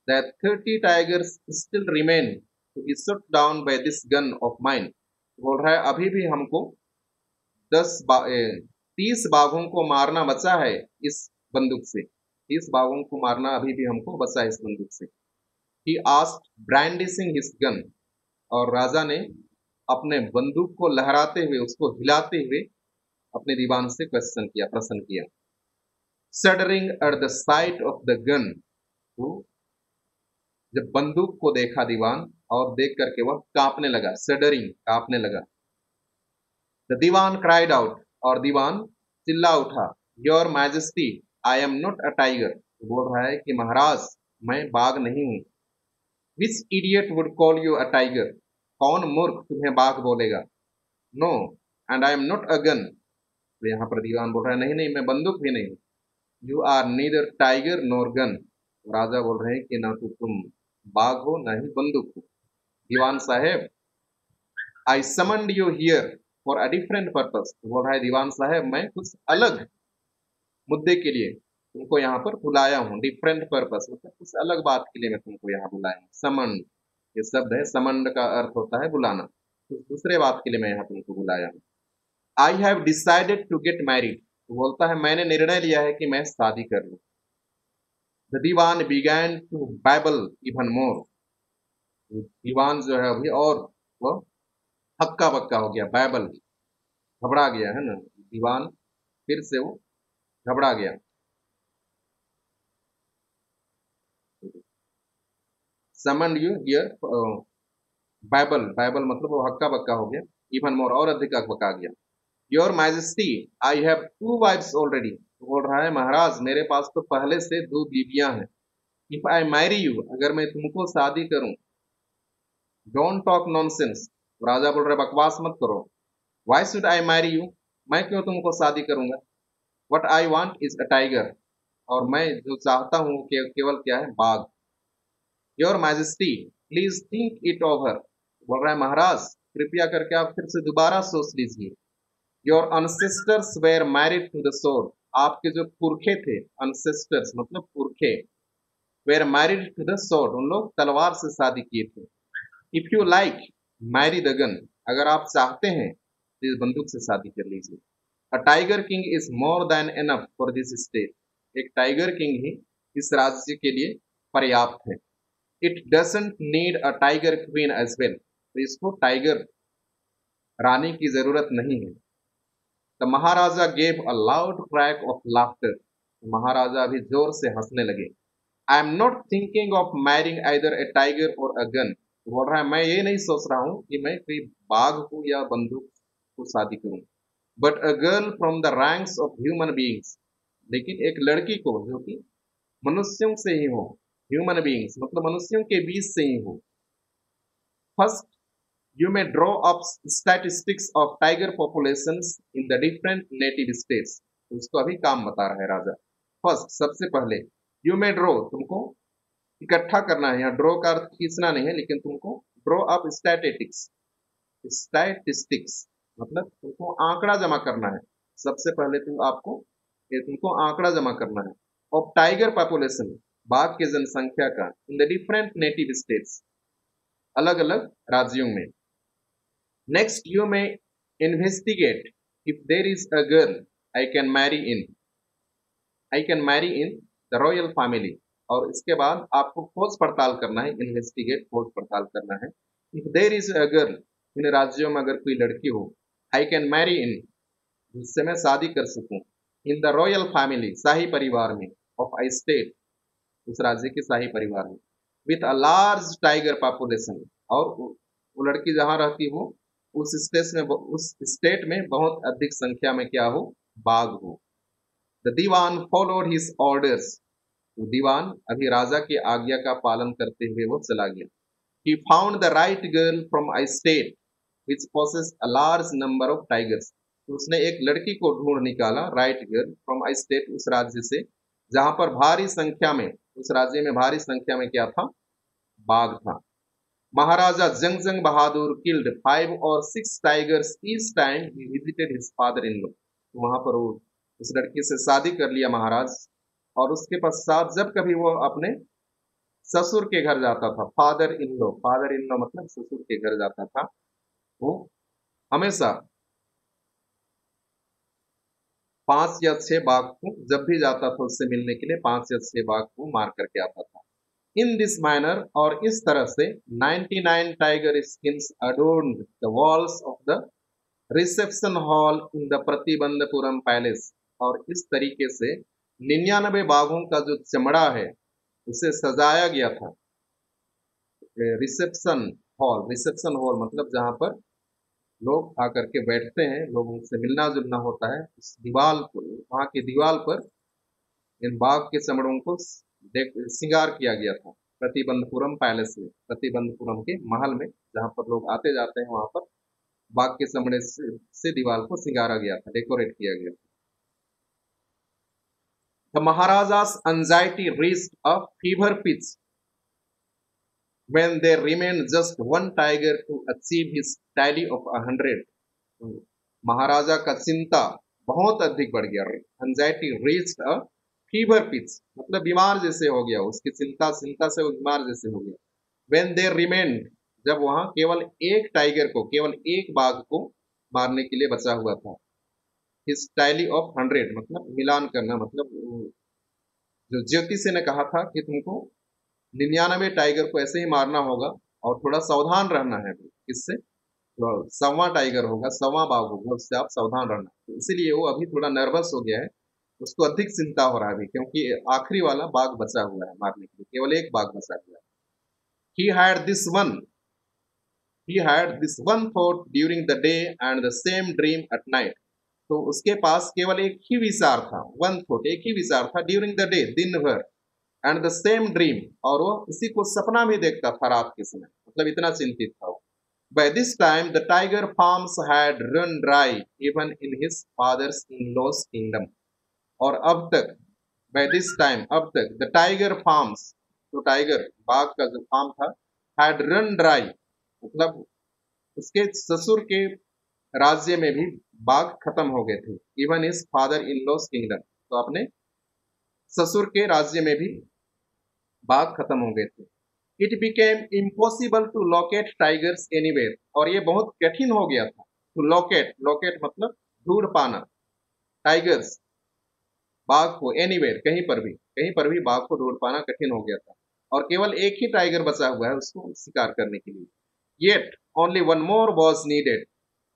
That 30 tigers still remain to be shot down by this gun of mine. बोल रहा है, अभी भी हमको 30 बाघों को मारना बचा है इस बंदूक से। 30 बाघों को मारना अभी भी हमको बचा है इस बंदूक से। He asked, brandishing his gun। और राजा ने अपने बंदूक को लहराते हुए, उसको हिलाते हुए अपने दीवान से क्वेश्चन किया, प्रश्न किया। Shuddering at the sight of the gun। तो जब बंदूक को देखा दीवान, और देख करके वह कांपने लगा, shuddering, कांपने लगा। The दीवान cried out, और दीवान चिल्ला उठा, your majesty I am not a tiger, बोल रहा है कि महाराज मैं बाघ नहीं हूं। Which idiot would call you a tiger, कौन मूर्ख तुम्हें बाघ बोलेगा। No and I am not a gun, तो यहाँ पर दीवान बोल रहा है नहीं नहीं मैं बंदूक भी नहीं। You are neither tiger nor gun, राजा बोल रहे हैं कि ना तो तुम बाघ हो ना ही बंदूक हो। Dewan Saheb I summoned you here for a different purpose, बोल रहा है दीवान साहेब मैं कुछ अलग मुद्दे के लिए तुमको यहाँ पर बुलाया हूँ। डिफरेंट पर्पस मतलब कुछ अलग बात के लिए मैं तुमको यहाँ बुलाया हूँ। समन्ड ये शब्द है, समन्ड का अर्थ होता है बुलाना, कुछ दूसरे बात के लिए मैं यहाँ तुमको बुलाया हूँ। I have decided to get married, तो बोलता है मैंने निर्णय लिया है कि मैं शादी कर लूँ। The Dewan began to babble even more, दीवान जो है अभी और वो हक्का बक्का हो गया, बैबल घबरा गया है ना, दीवान फिर से वो घबरा गया। Someone you here, Bible Bible मतलब वो हक्का बक्का हो गया, इवन मोर और अधिक बका गया। Your majesty I have two wives already, बोल रहा है महाराज मेरे पास तो पहले से दो बीवियां हैं। इफ आई मैरी यू, अगर मैं तुमको शादी करूं, डोंट टॉक नॉनसेंस, राजा बोल रहे बकवास मत करो। Why should I marry you, मैं क्यों तुमको शादी करूंगा। What I want is a tiger, और मैं जो चाहता हूँ केवल क्या है, बाघ। Your majesty please think it over, बोल रहा है महाराज कृपया करके आप फिर से दोबारा सोच लीजिए। Your ancestors were married to the sword, आपके जो पुरखे थे, अनसेस्टर्स मतलब पुरखे, were married to the sword, उन लोग तलवार से शादी किए थे। If you like marry the gun, अगर आप चाहते हैं तो इस बंदूक से शादी कर लीजिए। A tiger king is more than enough for this state, एक टाइगर किंग ही इस राज्य के लिए पर्याप्त है। It doesn't need a tiger queen as well, तो इसको टाइगर रानी की जरूरत नहीं है। The Maharaja gave a loud crack of laughter, महाराजा भी जोर से हंसने लगे। I am not thinking of marrying either a tiger or a gun, बोल रहा है मैं ये नहीं सोच रहा हूँ कि मैं कोई बाघ को या बंदूक को शादी करूं। But a girl from the ranks of human beings, लेकिन एक लड़की को जो कि मनुष्यों से ही हो, ह्यूमन बीइंग्स मतलब मनुष्यों के बीच से ही हो। First you may draw up statistics of tiger populations in the different native states, तो उसको अभी काम बता रहा है राजा। फर्स्ट सबसे पहले, you may draw तुमको इकट्ठा करना है, यहाँ ड्रॉ का अर्थ खींचना नहीं है, लेकिन तुमको ड्रॉ अप स्टैटिस्टिक्स, स्टैटिस्टिक्स मतलब तुमको आंकड़ा जमा करना है। सबसे पहले तुमको आंकड़ा जमा करना है ऑफ टाइगर पॉपुलेशन, बाघ की जनसंख्या का, in the different native states, अलग अलग राज्यों में। Next, you may investigate if there is a girl I can marry in. I can marry in the royal family. और इसके बाद आपको खोज पड़ताल करना है, इन्वेस्टिगेट खोज पड़ताल करना है। If there is a girl, इन राज्यों में अगर कोई लड़की हो, I can marry in, जिससे मैं शादी कर सकूं, in the royal family, शाही परिवार में, of a state, उस राज्य के शाही परिवार में, with a large tiger population, और वो लड़की जहां रहती हो उस स्टेट में बहुत अधिक संख्या में क्या हो, बाघ हो। The dewan followed his orders, तो दीवान अभी राजा की आज्ञा का पालन करते हुए वो चला गया। He found the right girl from a state which possess a large number of tigers, तो उसने एक लड़की को ढूंढ निकाला, right girl from a state, उस राज्य से जहां पर भारी संख्या में, उस राज्य में भारी संख्या में क्या था, बाघ था। Maharaja Jung Bahadur killed 5 or 6 tigers each time he visited his father in law, तो वहां पर वो उस लड़की से शादी कर लिया महाराज, और उसके पश्चात जब कभी वो अपने ससुर के घर जाता था, फादर इन लॉ मतलब ससुर के घर जाता था, वो हमेशा 5 या 6 बाघ को, जब भी जाता था उससे मिलने के लिए 5 या 6 बाघ को मार करके आता था। इन दिस मैनर, और इस तरह से 99 tiger skins adorned the walls of the reception hall in the Pratibandapuram palace, और इस तरीके से 99 बाघों का जो चमड़ा है उसे सजाया गया था रिसेप्शन हॉल, रिसेप्शन हॉल मतलब जहां पर लोग आकर के बैठते हैं, लोगों से मिलना जुलना होता है। उस दीवार को, वहाँ की दीवार पर इन बाघ के चमड़ों को श्रृंगार किया गया था। प्रतिबंधपुरम पैलेस में, प्रतिबंधपुरम के महल में, जहाँ पर लोग आते जाते हैं, वहां पर बाघ के चमड़े से दीवार को श्रृंगारा गया था, डेकोरेट किया गया था। The Maharaja's anxiety reached a fever pitch when there remained just one tiger to achieve his tally of 100. महाराजा का चिंता बहुत अधिक बढ़ गया। Anxiety reached a fever pitch, मतलब बीमार जैसे हो गया, उसकी चिंता चिंता से वो बीमार जैसे हो गया। When there remained, जब वहां केवल एक टाइगर को, केवल एक बाघ को मारने के लिए बचा हुआ था। His tally of 100 मतलब मिलान करना, मतलब जो ज्योतिषी ने कहा था कि तुमको 99 टाइगर को ऐसे ही मारना होगा और थोड़ा सावधान रहना है। इससे तो 100वां टाइगर होगा, 100वां बाघ होगा, उससे आप सावधान रहना। तो इसीलिए वो अभी थोड़ा नर्वस हो गया है, उसको अधिक चिंता हो रहा है अभी, क्योंकि आखिरी वाला बाघ बचा हुआ है मारने के लिए, केवल एक बाघ बचा हुआ है। He had this one, he had this one thought during the day and the same dream at night. तो उसके पास केवल एक ही विचार था, वन थॉट, एक ही विचार था, ड्यूरिंग द डे, दिन भर, एंड द सेम ड्रीम, और वो इसी को सपना भी देखता था रात के समय, मतलब इतना चिंतित था वो। By this time the tiger farms had run dry even in his father's in-laws kingdom. और अब तक, by this time, अब तक, the tiger farms, तो टाइगर बाघ का जो फार्म था, had run dry, मतलब उसके ससुर के राज्य में भी बाघ खत्म हो गए थे। Even is father in loss kingdom, तो अपने ससुर के राज्य में भी बाघ खत्म हो गए थे। It became impossible to locate tigers anywhere, और ये बहुत कठिन हो गया था टू लोकेट, लोकेट मतलब ढूंढ पाना, टाइगर्स, बाघ को, एनीवेयर, कहीं पर भी बाघ को ढूंढ पाना कठिन हो गया था। और केवल एक ही टाइगर बचा हुआ है उसको शिकार करने के लिए। Yet only one more was needed,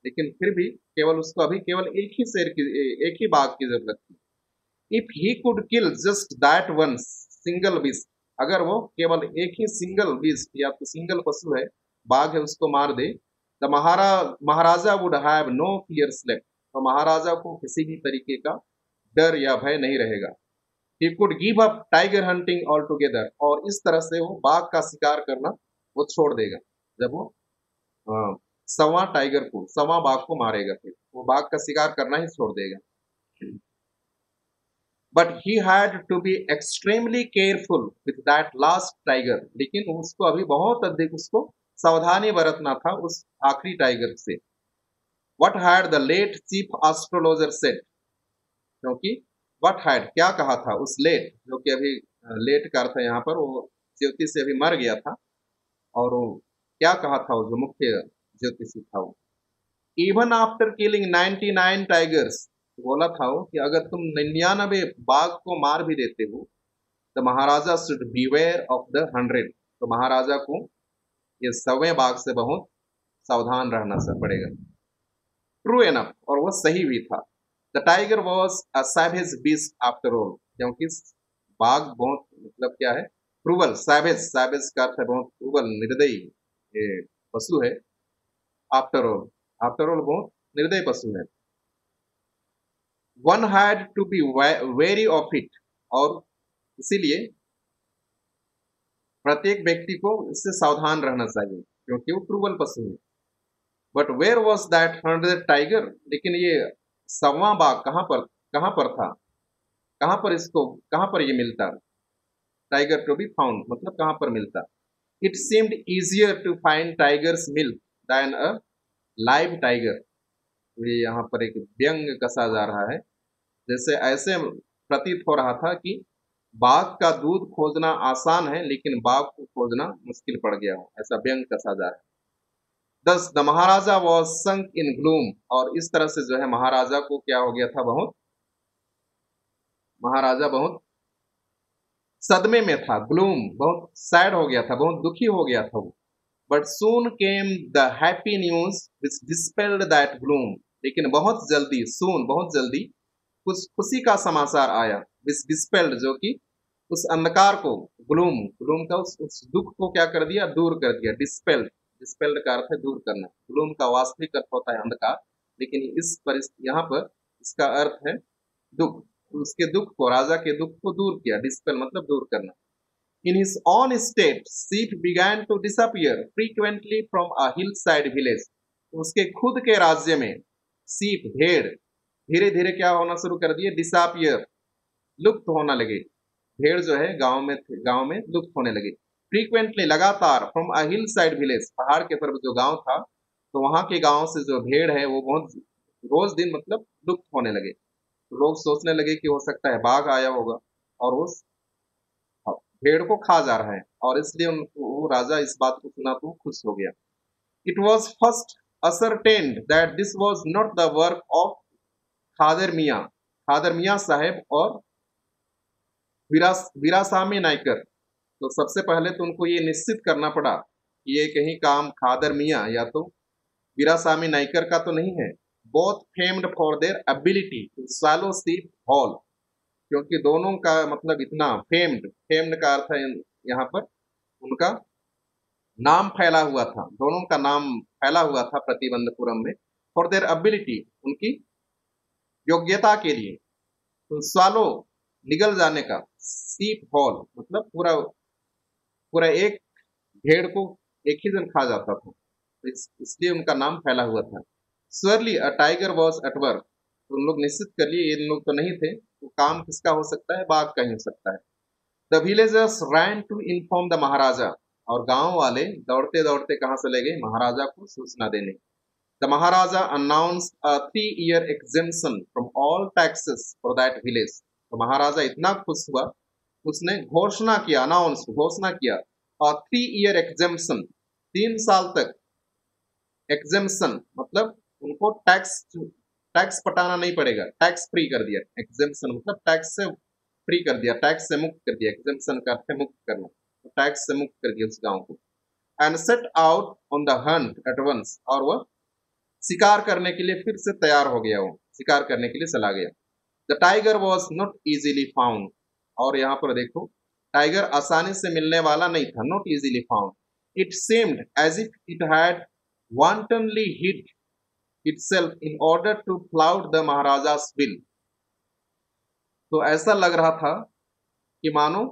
लेकिन फिर भी केवल उसको अभी केवल एक ही शेर की, एक ही बाघ की जरूरत थी। If he could kill just that one single beast, अगर वो केवल एक ही सिंगल बीस्ट या तो सिंगल पशु है, बाघ है, उसको मार दे, the Maharaja would have no fear left, तो महाराजा को किसी भी तरीके का डर या भय नहीं रहेगा। He could give up tiger hunting all together, और इस तरह से वो बाघ का शिकार करना वो छोड़ देगा, जब वो 100वां टाइगर को, 100वां बाघ को मारेगा, फिर वो बाघ का शिकार करना ही छोड़ देगा। But he had to be extremely careful with that last tiger, लेकिन उसको अभी बहुत अधिक उसको सावधानी बरतना था उस आखिरी टाइगर से। What had the late chief astrologer said, क्योंकि व्हाट हैड क्या कहा था उस लेट, जो कि अभी लेट का अर्थ है यहाँ पर, वो ज्योतिष से अभी मर गया था, और वो क्या कहा था, वो जो मुख्य ज्योतिषी था वो, इवन आफ्टर किलिंग 99 टाइगर्स, बोला था वो कि अगर तुम 99 बाघ को मार भी देते हो, तो महाराजा शुड बीवेयर ऑफ द 100, तो महाराजा को ये 100वें बाघ से बहुत सावधान रहना पड़ेगा। ट्रू एनफ, और वो सही भी था। The tiger was a savage beast after all, क्योंकि बाघ बहुत, मतलब क्या है, क्रूवल, सैवेज, सैवेज का अर्थ है बहुत क्रूवल, निर्दयी पशु है। आफ्टर ऑल बहुत निर्दय पशु है। One had to be wary of it, और इसीलिए प्रत्येक व्यक्ति को इससे सावधान रहना चाहिए, क्योंकि वो क्रूवल पशु है। But where was that 100 tiger, लेकिन ये 100वां बाघ कहाँ पर था, कहाँ पर ये मिलता, टाइगर टू बी फाउंड, मतलब कहाँ पर मिलता। It seemed easier to find tiger's milk than a live tiger, ये यहाँ पर एक व्यंग कसा जा रहा है, जैसे ऐसे प्रतीत हो रहा था कि बाघ का दूध खोजना आसान है, लेकिन बाघ को खोजना मुश्किल पड़ गया हो, ऐसा व्यंग कसा जा रहा है। दस the maharaja was sunk in gloom, और इस तरह से जो है महाराजा को क्या हो गया था, महाराजा बहुत सदमे में था, ग्लूम, बहुत सैड हो गया था, बहुत दुखी हो गया था वो। But soon came the happy news which dispelled that gloom, लेकिन बहुत जल्दी, सून बहुत जल्दी, कुछ खुशी का समाचार आया, विच डिस्पेल्ड, जो कि उस अंधकार को, ग्लूम का उस दुख को क्या कर दिया, दूर कर दिया, डिस्पेल्ड, डिस्पेल्ड का अर्थ है दूर करना, ग्लूम का वास्तविक अर्थ होता है अंधकार, लेकिन इस पर यहाँ पर इसका अर्थ है दुख। तो उसके दुख को, राजा के दुख को दूर किया, डिस्पेल मतलब दूर करना। In his own state, sheep began to disappear frequently from a hillside village. उसके खुद के राज्य में सीप, भेड़ धीरे धीरे क्या होना शुरू कर दिए, डिसअपियर, लुप्त होना लगे। भेड़ जो है गांव में लुप्त होने लगे। फ्रीक्वेंटली, लगातार, from a hill side village, पहाड़ के तरफ जो गांव था, तो वहां के गांव से जो भेड़ है वो बहुत रोज दिन मतलब लुप्त होने लगे। तो लोग सोचने लगे कि हो सकता है बाघ आया होगा और उस भेड़ को खा जा रहा है, और इसलिए उनको, वो राजा इस बात को सुना तो खुश हो गया। It was first ascertained that this was not the work of खादर मियाँ साहेब और वीरासामी नायकर। तो सबसे पहले तो उनको ये निश्चित करना पड़ा कि ये कहीं काम खादर मियाँ या तो वीरासामी नायकर का तो नहीं है। Both famed for their ability to swallow sheep whole, क्योंकि दोनों का मतलब इतना फेम्ड का अर्थ है यहाँ पर उनका नाम फैला हुआ था, दोनों का नाम फैला हुआ था प्रतिबंधपुरम में, फॉर देयर एबिलिटी, उनकी योग्यता के लिए, तो स्वालो निगल जाने का, सीप हॉल मतलब पूरा पूरा एक भेड़ को एक ही जन खा जाता था, इसलिए उनका नाम फैला हुआ था। Surely a tiger was at work, तो उन लोग निश्चित कर लिए इन लोग तो नहीं थे, तो काम किसका हो सकता है, बाघ का ही हो सकता है। The villagers ran to inform the Maharaja, और गांव वाले दौड़ते दौड़ते कहां चले गए, महाराजा को सूचना देने। The Maharaja announced a 3-year exemption from all taxes for that village. तो महाराजा इतना खुश हुआ, उसने घोषणा किया, अनाउंस घोषणा किया, और 3-year exemption, 3 साल तक, एग्जेम्पशन मतलब उनको टैक्स पटाना नहीं पड़ेगा, टैक्स फ्री कर दिया। एग्जेम्पशन मतलब टैक्स से फ्री कर दिया, टैक्स से मुक्त कर दिया, एग्जेम्पशन का अर्थ है मुक्त करना, तो टैक्स से मुक्त कर दिया उस गांव को। And set out on the hunt at once, और वह शिकार करने के लिए फिर से तैयार हो गया, वो शिकार करने के लिए चला गया। The tiger was not easily found, और यहाँ पर देखो टाइगर आसानी से मिलने वाला नहीं था, not easily found. It seemed as if it had wantonly hid itself in order to flout the महाराजा's will। तो ऐसा लग रहा था कि मानो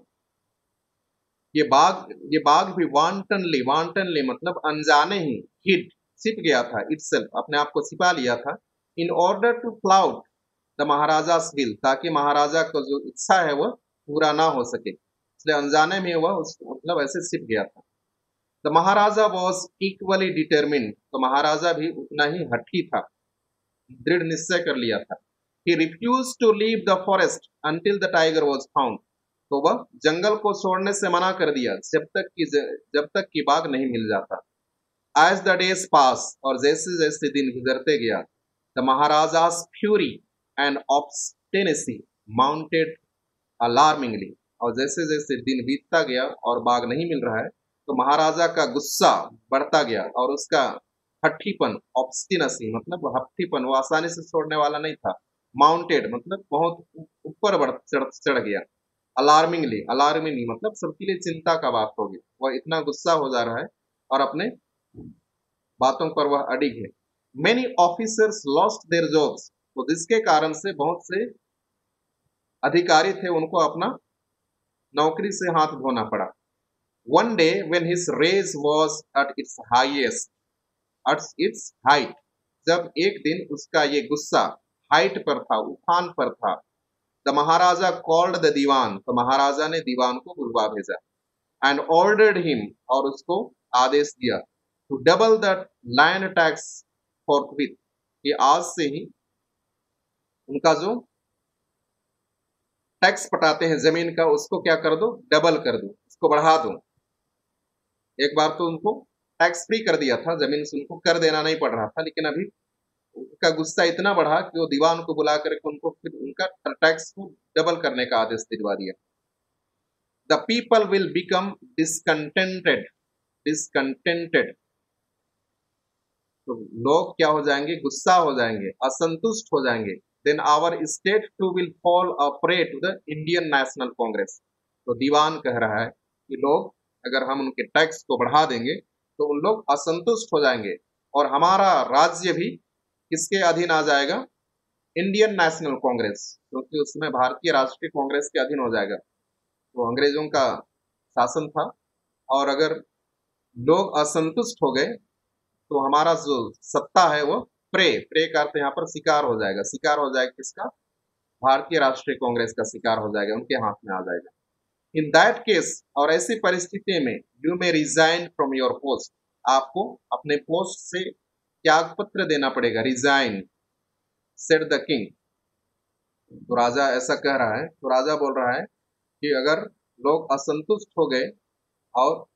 ये बाघ भी वांटनली मतलब अनजाने ही हिड, छिप गया था, इटसेल्फ अपने आप को छिपा लिया था, in order to flout the Maharaja's will, ताकि महाराजा को जो इच्छा है वह पूरा ना हो सके, इसलिए अनजाने में वह मतलब ऐसे छिप गया था। The maharaja was equally determined, तो महाराजा भी उतना ही हठी था, दृढ़ निश्चय कर लिया था। He refuse to leave the forest until the tiger was found, तो वह जंगल को छोड़ने से मना कर दिया जब तक कि बाघ नहीं मिल जाता। एज द डेज पास, और जैसे जैसे दिन गुजरते गया, the Maharaja's fury and obstinacy mounted alarmingly, और जैसे जैसे दिन बीतता गया और बाघ नहीं मिल रहा है, तो महाराजा का गुस्सा बढ़ता गया, और उसका हट्ठीपन, ऑब्स्टिनेसी मतलब हट्ठीपन, वो आसानी से छोड़ने वाला नहीं था। माउंटेड मतलब बहुत ऊपर चढ़ गया। अलार्मिंगली मतलब सबके लिए चिंता का बात होगी, वह इतना गुस्सा हो जा रहा है और अपने बातों पर वह अडिग है। Many officers lost their jobs, तो जिसके कारण से बहुत से अधिकारी थे उनको अपना नौकरी से हाथ धोना पड़ा। One day when his rage was at its height, जब एक दिन उसका ये गुस्सा हाइट पर था, उफान पर था, the Maharaja called the Dewan, तो महाराजा ने दीवान को बुलवा भेजा, एंड ऑर्डर्ड हिम, और उसको आदेश दिया, to double the land tax forthwith, कि आज से ही उनका जो टैक्स पटाते हैं जमीन का, उसको क्या कर दो, डबल कर दो, उसको बढ़ा दो। एक बार तो उनको टैक्स फ्री कर दिया था, जमीन से उनको कर देना नहीं पड़ रहा था, लेकिन अभी उनका गुस्सा इतना बढ़ा कि वो दीवान को बुला करके उनको फिर उनका टैक्स को डबल करने का आदेश दिलवा दिया। The people will become discontented, तो लोग क्या हो जाएंगे, गुस्सा हो जाएंगे, असंतुष्ट हो जाएंगे। Then our state too will fall a prey to the Indian National Congress, तो दीवान कह रहा है कि लोग, अगर हम उनके टैक्स को बढ़ा देंगे तो उन लोग असंतुष्ट हो जाएंगे और हमारा राज्य भी किसके अधीन आ जाएगा? इंडियन नेशनल कांग्रेस, क्योंकि उसमें भारतीय राष्ट्रीय कांग्रेस के अधीन हो जाएगा। तो अंग्रेजों का शासन था और अगर लोग असंतुष्ट हो गए तो हमारा जो सत्ता है वो प्रे का अर्थ यहाँ पर शिकार हो जाएगा। शिकार हो जाएगा किसका? भारतीय राष्ट्रीय कांग्रेस का शिकार हो जाएगा, उनके हाथ में आ जाएगा। इन दैट केस, और ऐसी परिस्थिति में you may resign from your post, आपको अपने पोस्ट से त्याग पत्र देना पड़ेगा। Resign, said the king. तो राजा ऐसा कह रहा है, तो राजा बोल रहा है कि अगर लोग असंतुष्ट हो गए और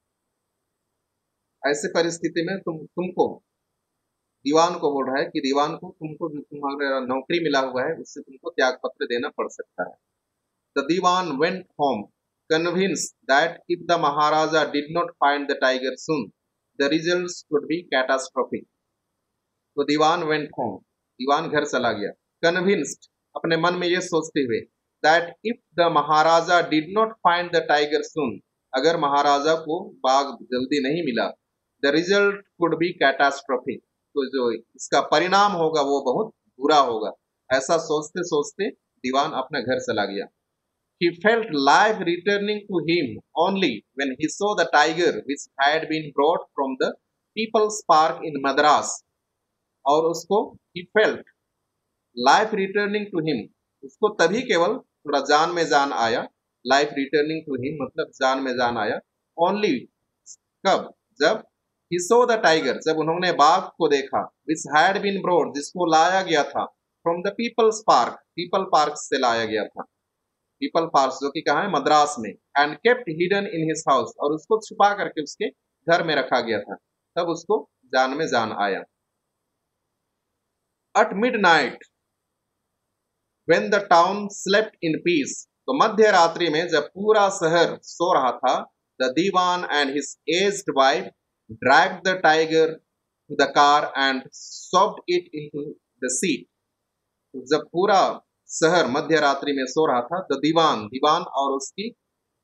ऐसे परिस्थिति में तुमको, दीवान को बोल रहा है कि दीवान को तुमको जो तुम्हारा नौकरी मिला हुआ है उससे तुमको त्याग पत्र देना पड़ सकता है। The Dewan went home convinced that if the Maharaja did not find the tiger soon, the results could be catastrophic. तो दीवान went home, दीवान घर चला गया। Convinced, अपने मन में ये सोचते हुए, that if the Maharaja did not find the tiger soon, अगर महाराजा को बाघ जल्दी नहीं मिला, the result could be catastrophic, तो जो इसका परिणाम होगा वो बहुत बुरा होगा। ऐसा सोचते सोचते दीवान अपने घर चला गया। He felt life returning to him only when he saw the tiger which had been brought from the People's Park in Madras. और उसको he felt life returning to him, उसको तभी केवल थोड़ा जान में जान आया। life returning to him मतलब जान में जान आया। only कब? जब he saw the tiger, जब उन्होंने बाघ को देखा, which had been brought, जिसको लाया गया था, from the People's Park, People Park से लाया गया था। पीपल पार्क जो कि कहाँ है? मद्रास में। And kept hidden in his house, और उसको छुपा करके उसके घर में रखा गया था। तब उसको जान में जान आया। At midnight when the town slept in peace, तो मध्य रात्रि में जब पूरा शहर सो रहा था, the Dewan and his aged wife dragged the tiger to the car and shoved it into the seat. जब पूरा शहर मध्य रात्रि में सो रहा था, द दीवान और उसकी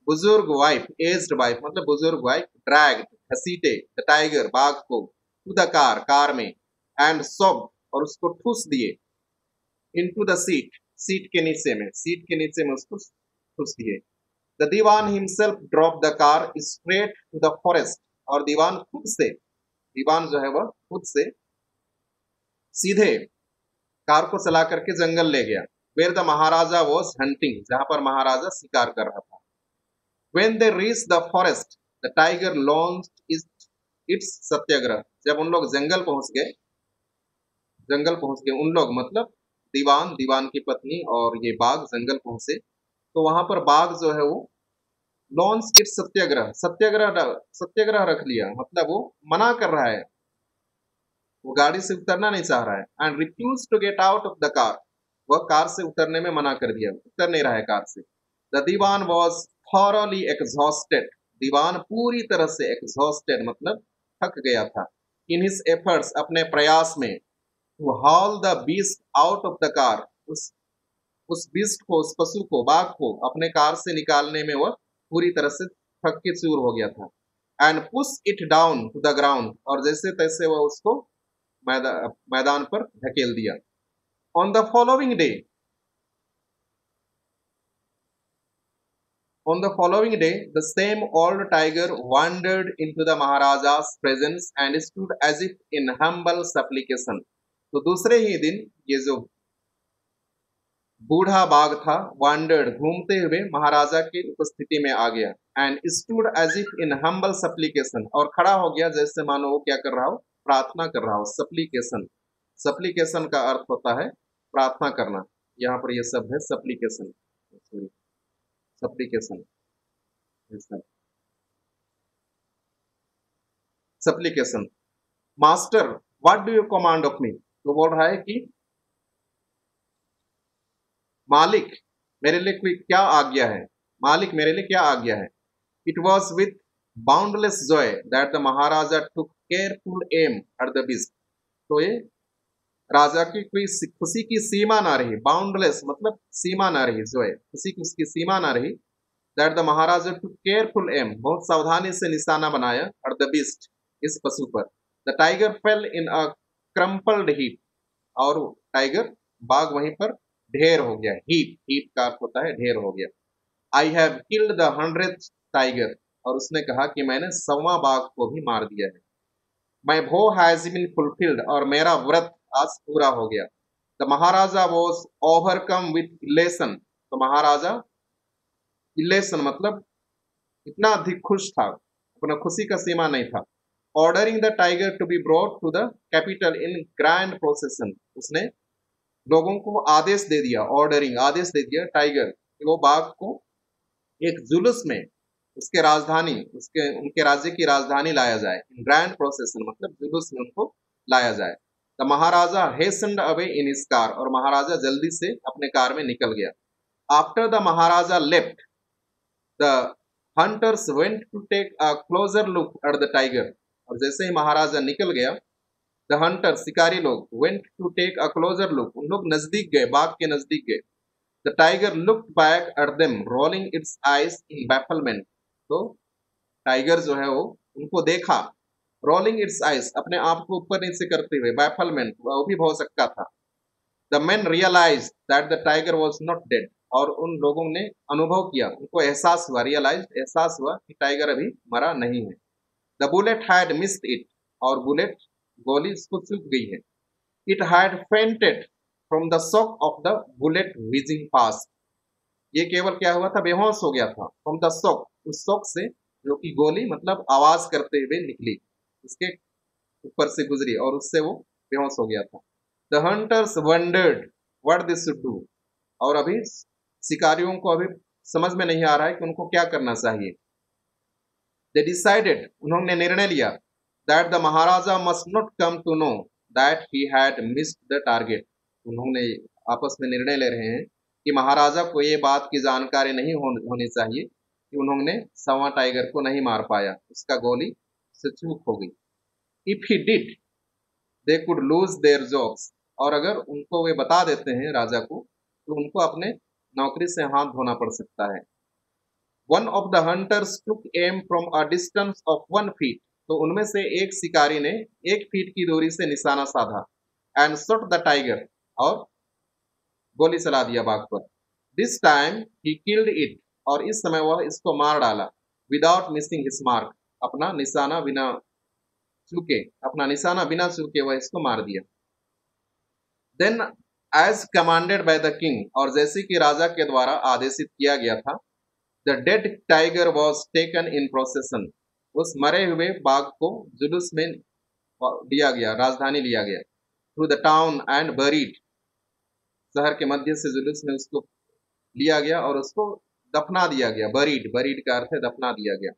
बुजुर्ग वाइफ, एज्ड वाइफ मतलब बुजुर्ग वाइफ, ड्रैग्ड घसीटे द टाइगर बाघ को, टू द कार में, एंड शॉव्ड और उसको ठूस दिए, इनटू द सीट के नीचे में उसको ठूस दिए। The Dewan himself drop the car straight to the forest, और दीवान जो है वह खुद से सीधे कार को चला करके जंगल ले गया। Where the Maharaja was hunting, जहां पर महाराजा शिकार कर रहा था। When they reached the forest, the tiger launched its सत्याग्रह, जब उन लोग जंगल पहुंच गए उन लोग मतलब दीवान की पत्नी और ये बाघ जंगल पहुंचे, तो वहां पर बाघ जो है वो लॉन्च इट्स सत्याग्रह रख लिया, मतलब वो मना कर रहा है, वो गाड़ी से उतरना नहीं चाह रहा है। And refuse to get out of the car, वह कार से उतरने में मना कर दिया, उतर नहीं रहा है कार से। The Dewan was thoroughly exhausted, दीवान पूरी तरह से एग्जॉस्टेड मतलब थक गया था। इन हिज एफर्ट्स, अपने प्रयास में, to haul the beast out of the car, उस बीस्ट को, उस पशु को, बाघ को अपने कार से निकालने में वह पूरी तरह से थक के चूर हो गया था। And push it down to the ground, और जैसे तैसे वह उसको मैदान पर धकेल दिया। On the following day, the same old tiger wandered into the Maharaja's presence and stood as if in humble supplication. तो दूसरे ही दिन ये जो बूढ़ा बाघ था, wandered घूमते हुए महाराजा की उपस्थिति में आ गया, and stood as if in humble supplication, और खड़ा हो गया जैसे मानो वो क्या कर रहा हो? प्रार्थना कर रहा हो। सप्लीकेशन का अर्थ होता है प्रार्थना करना। यहाँ पर यह शब्द है supplication, supplication. Master what do you command of me, तो बोल रहा है कि मालिक मेरे लिए कोई क्या आज्ञा है, मालिक मेरे लिए क्या आज्ञा है। It was with boundless joy that the Maharaja took careful aim at the beast, तो ये राजा की कोई खुशी की सीमा ना रही। बाउंडलेस मतलब सीमा ना रही, जो है खुशी की उसकी सीमा ना रही। That the Maharaja took careful aim, बहुत सावधानी से निशाना बनाया, और द बीस्ट इस पशु पर। The tiger fail in a crumpled heap, और टाइगर बाघ वहीं पर ढेर हो गया। हीप, हीप का अर्थ होता है ढेर हो गया। I have killed the 100th tiger, और उसने कहा कि मैंने 100वां बाघ को भी मार दिया है। माई भो हैज बीन फुलफिल्ड, और मेरा व्रत आज पूरा हो गया। The maharaja was overcome with elation, तो महाराजा, इलेशन मतलब इतना अधिक खुश था, अपना खुशी का सीमा नहीं था। Ordering the tiger to be brought to the capital in grand procession, उसने लोगों को आदेश दे दिया, ऑर्डरिंग आदेश दे दिया टाइगर कि वो बाघ को एक जुलूस में उसके राजधानी, उसके उनके राज्य की राजधानी लाया जाए। इन ग्रैंड प्रोसेशन मतलब जुलूस में उनको लाया जाए। The Maharaja hastened away in his car, और महाराजा जल्दी से अपने कार में निकल गया। After the Maharaja left, the hunters went to take a closer look at the tiger, और जैसे ही महाराजा निकल गया, द हंटर शिकारी लोग went to take a closer look, उन लोग नजदीक गए, बाघ के नजदीक गए। The tiger looked back at them rolling its eyes in bafflement, तो टाइगर जो है वो उनको देखा, रोलिंग इट्स आईज अपने आप को ऊपर नीचे करते हुए, बैफलमेंट वो भी भौचक्का था। The man realize that the tiger was not dead, और उन लोगों ने अनुभव किया, उनको एहसास हुआ, रियलाइज एहसास हुआ कि टाइगर अभी मरा नहीं है। The bullet had missed it, और बुलेट गोली इसको चूक गई है। It had fainted from the shock of the bullet whizzing past, ये केवल क्या हुआ था, बेहोश हो गया था। फ्रॉम द शॉक, उस शॉक से जो कि गोली मतलब आवाज करते हुए निकली, उसके ऊपर से गुजरी और उससे वो बेहोश हो गया था। The hunters wondered what they should do, और अभी शिकारियों को अभी समझ में नहीं आ रहा है कि उनको क्या करना चाहिए। दे डिसाइडेड, उन्होंने निर्णय लिया, that the Maharaja must not come to know that he had missed the target, उन्होंने आपस में निर्णय ले रहे हैं कि महाराजा को ये बात की जानकारी नहीं होनी चाहिए कि उन्होंने 100वां टाइगर को नहीं मार पाया, उसका गोली से चूक हो गई। If he did they could lose their jobs, और अगर उनको वे बता देते हैं राजा को, तो उनको अपने नौकरी से हाथ धोना पड़ सकता है। One of the hunters took am from a distance of 1 feet, तो उनमें से एक शिकारी ने 1 फीट की दूरी से निशाना साधा। एंड शॉट द टाइगर, और गोली चला दिया बाघ पर। This time he killed it, और इस समय वह इसको मार डाला। विदाउट मिसिंग हिज मार्क, अपना निशाना बिना चूके, अपना निशाना बिना चूके वह इसको मार दिया। Then as commanded by the king, और जैसे कि राजा के द्वारा आदेशित किया गया था, the dead tiger was taken in procession, उस मरे हुए बाघ को जुलूस में लिया गया, राजधानी लिया गया। Through the town and buried, शहर के मध्य से जुलूस में उसको लिया गया और उसको दफना दिया गया। बरीड, बरीड का अर्थ है दफना दिया गया।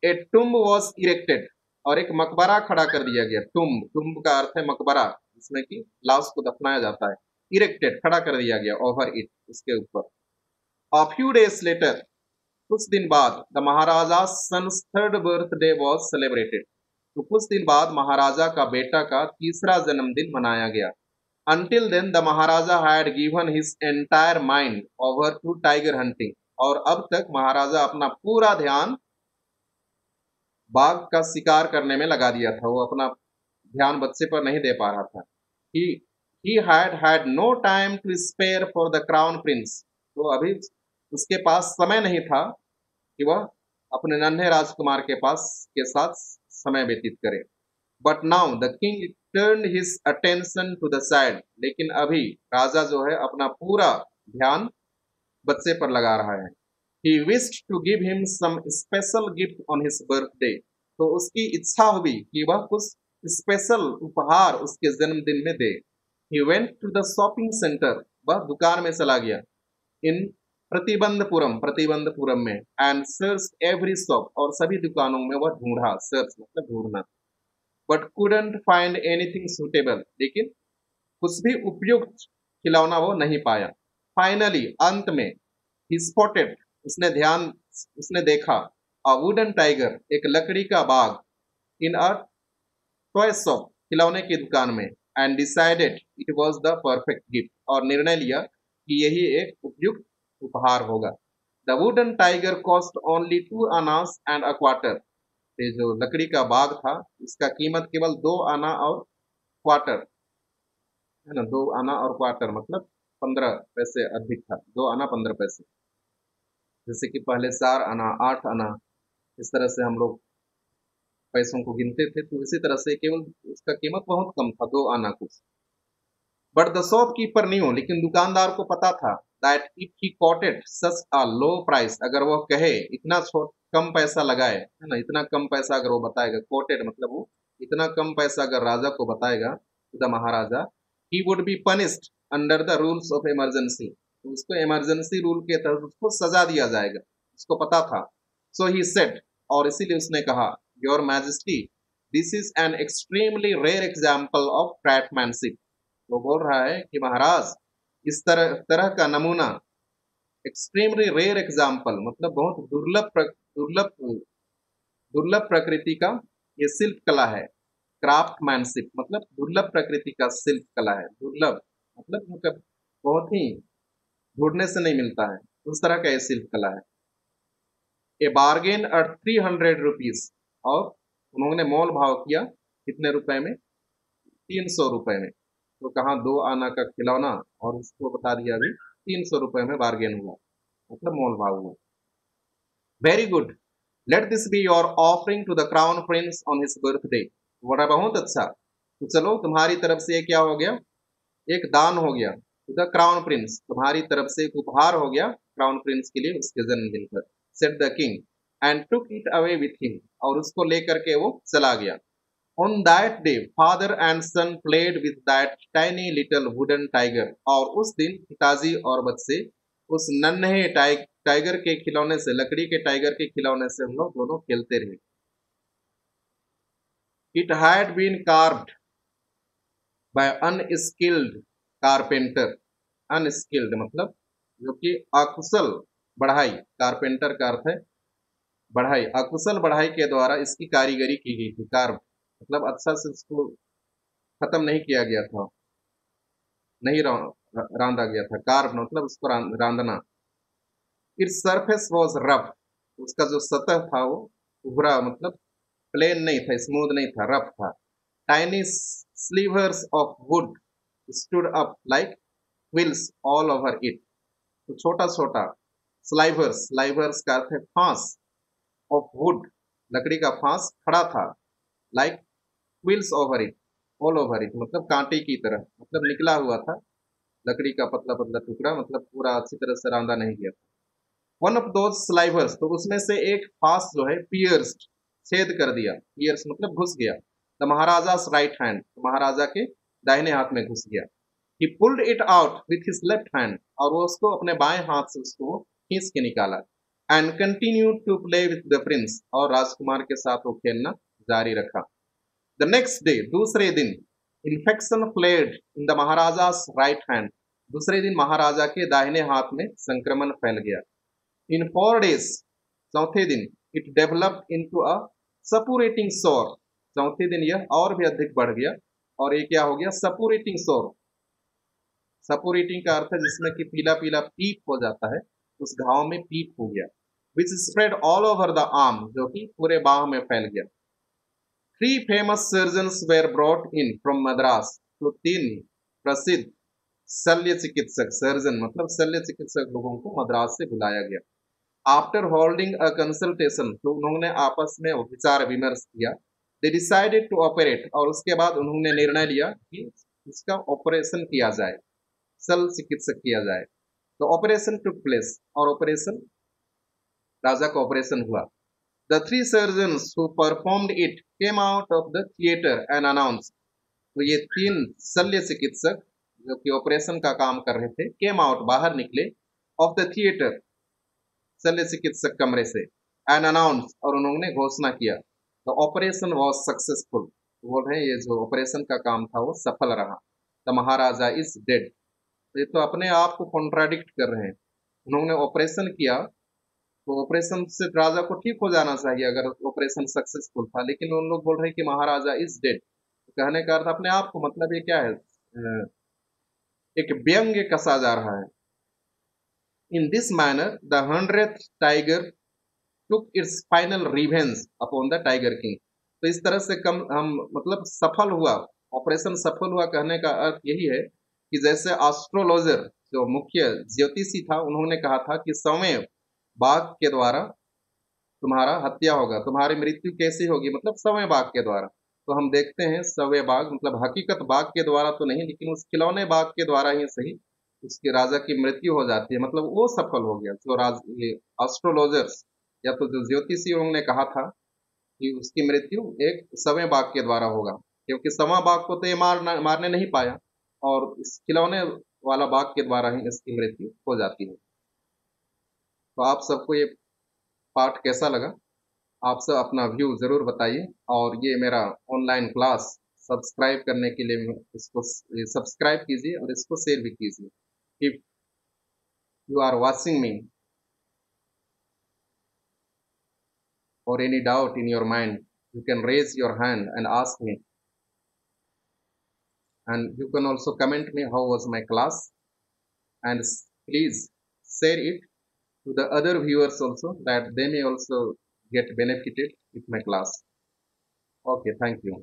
ए टुम्ब वॉज इरेक्टेड, और एक मकबरा खड़ा कर दिया गया। टुम्ब, टुम्ब का अर्थ है मकबरा, जिसमें कि लाश को दफनाया जाता है। इरेक्टेड खड़ा कर दिया गया, ओवर इट, उसके ऊपर। अ फ्यू डेज लेटर, कुछ दिन बाद, the Maharaja sons 3rd birthday was celebrated, तो कुछ दिन बाद महाराजा का बेटा का तीसरा जन्मदिन मनाया गया। Until then, the Maharaja had given his entire mind over to tiger hunting, और अब तक महाराजा अपना पूरा ध्यान बाघ का शिकार करने में लगा दिया था, वो अपना ध्यान बच्चे पर नहीं दे पा रहा था। He he had had no time to spare for the crown prince, तो अभी उसके पास समय नहीं था कि वह अपने नन्हे राजकुमार के पास के साथ समय व्यतीत करे। But now the king turn his attention to the side, लेकिन अभी राजा जो है अपना पूरा ध्यान बच्चे पर लगा रहा है। He wished to give him some special gift on his birthday, तो उसकी इच्छा हुई कि वह कुछ स्पेशल उपहार उसके जन्मदिन में दे। He went to the shopping centre, वह दुकान में चला गया। इन प्रतिबंधपुरम, प्रतिबंधपुरम में। एंड सर्च एवरी शॉप, और सभी दुकानों में वह ढूंढा, सर्च मतलब ढूंढना। But couldn't find anything suitable, लेकिन कुछ भी उपयुक्त खिलौना वो नहीं पाया। फाइनली, अंत में, he spotted, उसने देखा, a wooden tiger, एक लकड़ी का बाघ, in a toy shop, खिलौने की दुकान में। and decided it was the perfect gift, और निर्णय लिया कि यही एक उपयुक्त उपहार होगा। The wooden tiger cost only 2 annas and a quarter, ये जो लकड़ी का बाग था इसका कीमत केवल 2 आना और क्वार्टर है ना, 2 आना और क्वार्टर मतलब 15 पैसे अधिक था, 2 आना 15 पैसे। जैसे कि पहले 4 आना 8 आना इस तरह से हम लोग पैसों को गिनते थे, तो इसी तरह से केवल उसका कीमत बहुत कम था, 2 आना कुछ। बट द शॉपकीपर न्यू, लेकिन दुकानदार को पता था that if he coated such a low price, अगर वह कहे इतना छोट कम पैसा लगाए है ना, इतना कम पैसा अगर वो बताएगा, कोटेड मतलब वो इतना कम पैसा अगर राजा को बताएगा, the Maharaja, he would be punished under the rules of emergency, तो उसको इमरजेंसी रूल के तहत उसको सजा दिया जाएगा, उसको पता था। सो ही सेड, और इसीलिए उसने कहा, your majesty, this is an extremely rare example of craftsmanship, वो बोल रहा है कि महाराज इस तरह तरह का नमूना, एक्सट्रीमली रेयर एग्जाम्पल मतलब बहुत दुर्लभ दुर्लभ प्रकृति का ये शिल्प कला है। क्राफ्टमैनशिप मतलब दुर्लभ प्रकृति का शिल्प कला है, दुर्लभ मतलब बहुत ही ढूंढने से नहीं मिलता है, उस तरह का ये शिल्प कला है। ए बार्गेन एट 300 रुपीज, और उन्होंने मोल भाव किया कितने रुपए में, 300 रुपए में। तो कहा 2 आना का खिलौना और उसको बता दिया अभी 300 रुपए में बार्गेन हुआ, मतलब मोल भाव हुआ। Very good, let this be your offering to the crown prince on his birthday, बोला बहुत अच्छा, तो चलो तुम्हारी तरफ से क्या हो गया, एक दान हो गया, टू द क्राउन प्रिंस, तुम्हारी तरफ से एक उपहार हो गया क्राउन प्रिंस के लिए उसके जन्मदिन पर, said the king, and took it away with him, और उसको लेकर के वो चला गया। On that day, father and son played with that tiny little wooden tiger, और उस दिन पिताजी और बच्चे उस नन्हे टाइगर के खिलौने से, लकड़ी के टाइगर के खिलौने से हम लोग दोनों खेलते रहे। It had been carved by unskilled carpenter, unskilled मतलब जो कि अकुशल बढ़ाई, कारपेंटर का अर्थ है बढ़ाई, अकुशल बढ़ाई के द्वारा इसकी कारीगरी की गई थी। कार्व मतलब अच्छा से इसको खत्म नहीं किया गया था, नहीं रांधा गया था, कार्व मतलब उसको Randhna. Its surface was rough, उसका जो सतह था वो उभरा मतलब प्लेन नहीं था, स्मूथ नहीं था, रफ था। Tiny slivers of wood stood up like wheels all over it, तो छोटा छोटा स्लाइवर्स, स्लाइवर्स का अर्थ है फांस, ऑफ वुड लकड़ी का फांस खड़ा था, like wheels over it, all over it मतलब कांटे की तरह, मतलब निकला हुआ था लकड़ी का पतला पतला टुकड़ा, मतलब पूरा अच्छी तरह से रांधा नहीं गया था। वन ऑफ दोज स्लाइवर्स, तो उसमें से एक फांस जो है पियर्स्ड, छेद कर दिया, पियर्स मतलब घुस गया, द महाराजा राइट हैंड, महाराजा के दाहिने हाथ में घुस गया। ही pulled it out with his left hand, और वो उसको अपने बाएं हाथ से उसको खींच के निकाला। And continue to play with the prince, और राजकुमार के साथ वो खेलना जारी रखा। द नेक्स्ट डे, दूसरे दिन, infection flared in the Maharaja's right hand, दूसरे दिन महाराजा के दाहिने हाथ में संक्रमण फैल गया। इन 4 days, चौथे दिन, इट डेवलप्ड इनटू अ सपुरेटिंग सोर, चौथे दिन यह और भी अधिक बढ़ गया, और ये क्या हो गया, सपुरेटिंग सोर। सपुरेटिंग का अर्थ है जिसमें कि पीला पीला पीप हो जाता है, उस घाव में पीप हो गया। Which spread all over the arm, जो कि पूरे बाह में फैल गया। 3 famous surgeons were brought in from Madras, तो 3 प्रसिद्ध शल्य चिकित्सक, सर्जन मतलब शल्य चिकित्सक लोगों को मद्रास से बुलाया गया। आफ्टर होल्डिंग अ कंसल्टेशन, तो उन्होंने आपस में विचार विमर्श किया। दे डिसाइडेड टू ऑपरेट, और उसके बाद उन्होंने निर्णय लिया कि इसका ऑपरेशन किया जाए, शल्य चिकित्सक किया जाए। तो ऑपरेशन टुक प्लेस, और ऑपरेशन राजा का ऑपरेशन हुआ। The 3 surgeons who performed it came out of the theater and announced, तो ये 3 शल्य चिकित्सक जो कि ऑपरेशन का काम कर रहे थे, केम आउट बाहर निकले, ऑफ द थिएटर शल्य चिकित्सक कमरे से, एंड अनाउंस और उन्होंने घोषणा किया, द ऑपरेशन वॉज सक्सेसफुल, बोल रहे हैं ये जो ऑपरेशन का काम था वो सफल रहा। द महाराजा इज डेड, ये तो अपने आप को कॉन्ट्राडिक्ट कर रहे हैं। उन्होंने ऑपरेशन किया तो ऑपरेशन से राजा को ठीक हो जाना चाहिए अगर ऑपरेशन सक्सेसफुल था, लेकिन उन लोग बोल रहे हैं कि महाराजा इज डेड, कहने का अर्थ अपने आप को, मतलब ये क्या है, एक व्यंग्य कसा जा रहा है। In this manner the 100th tiger took its final revenge upon the Tiger King. तो इस तरह से हम मतलब सफल हुआ, ऑपरेशन सफल हुआ कहने का अर्थ यही है कि जैसे एस्ट्रोलॉजर जो मुख्य ज्योतिषी था उन्होंने कहा था कि 100वें बाघ के द्वारा तुम्हारा हत्या होगा, तुम्हारी मृत्यु कैसे होगी, मतलब 100वें बाघ के द्वारा। तो हम देखते हैं 100वें बाघ मतलब हकीकत बाघ के द्वारा तो नहीं, लेकिन उस खिलौने बाघ के द्वारा ही सही उसके राजा की मृत्यु हो जाती है, मतलब वो सफल हो गया। जो ये एस्ट्रोलॉजर्स या तो जो ज्योतिषियों ने कहा था कि उसकी मृत्यु एक 100वें बाघ के द्वारा होगा, क्योंकि 100वां बाघ को तो ये मारने नहीं पाया और इस खिलौने वाला बाघ के द्वारा ही इसकी मृत्यु हो जाती है। तो आप सबको ये पाठ कैसा लगा? आप सब अपना व्यू ज़रूर बताइए और ये मेरा ऑनलाइन क्लास सब्सक्राइब करने के लिए इसको सब्सक्राइब कीजिए और इसको शेयर भी कीजिए। If you are watching me or any doubt in your mind, you can raise your hand and ask me. And you can also comment me how was my class, and please share it to the other viewers also that they may also get benefited with my class. Okay, thank you.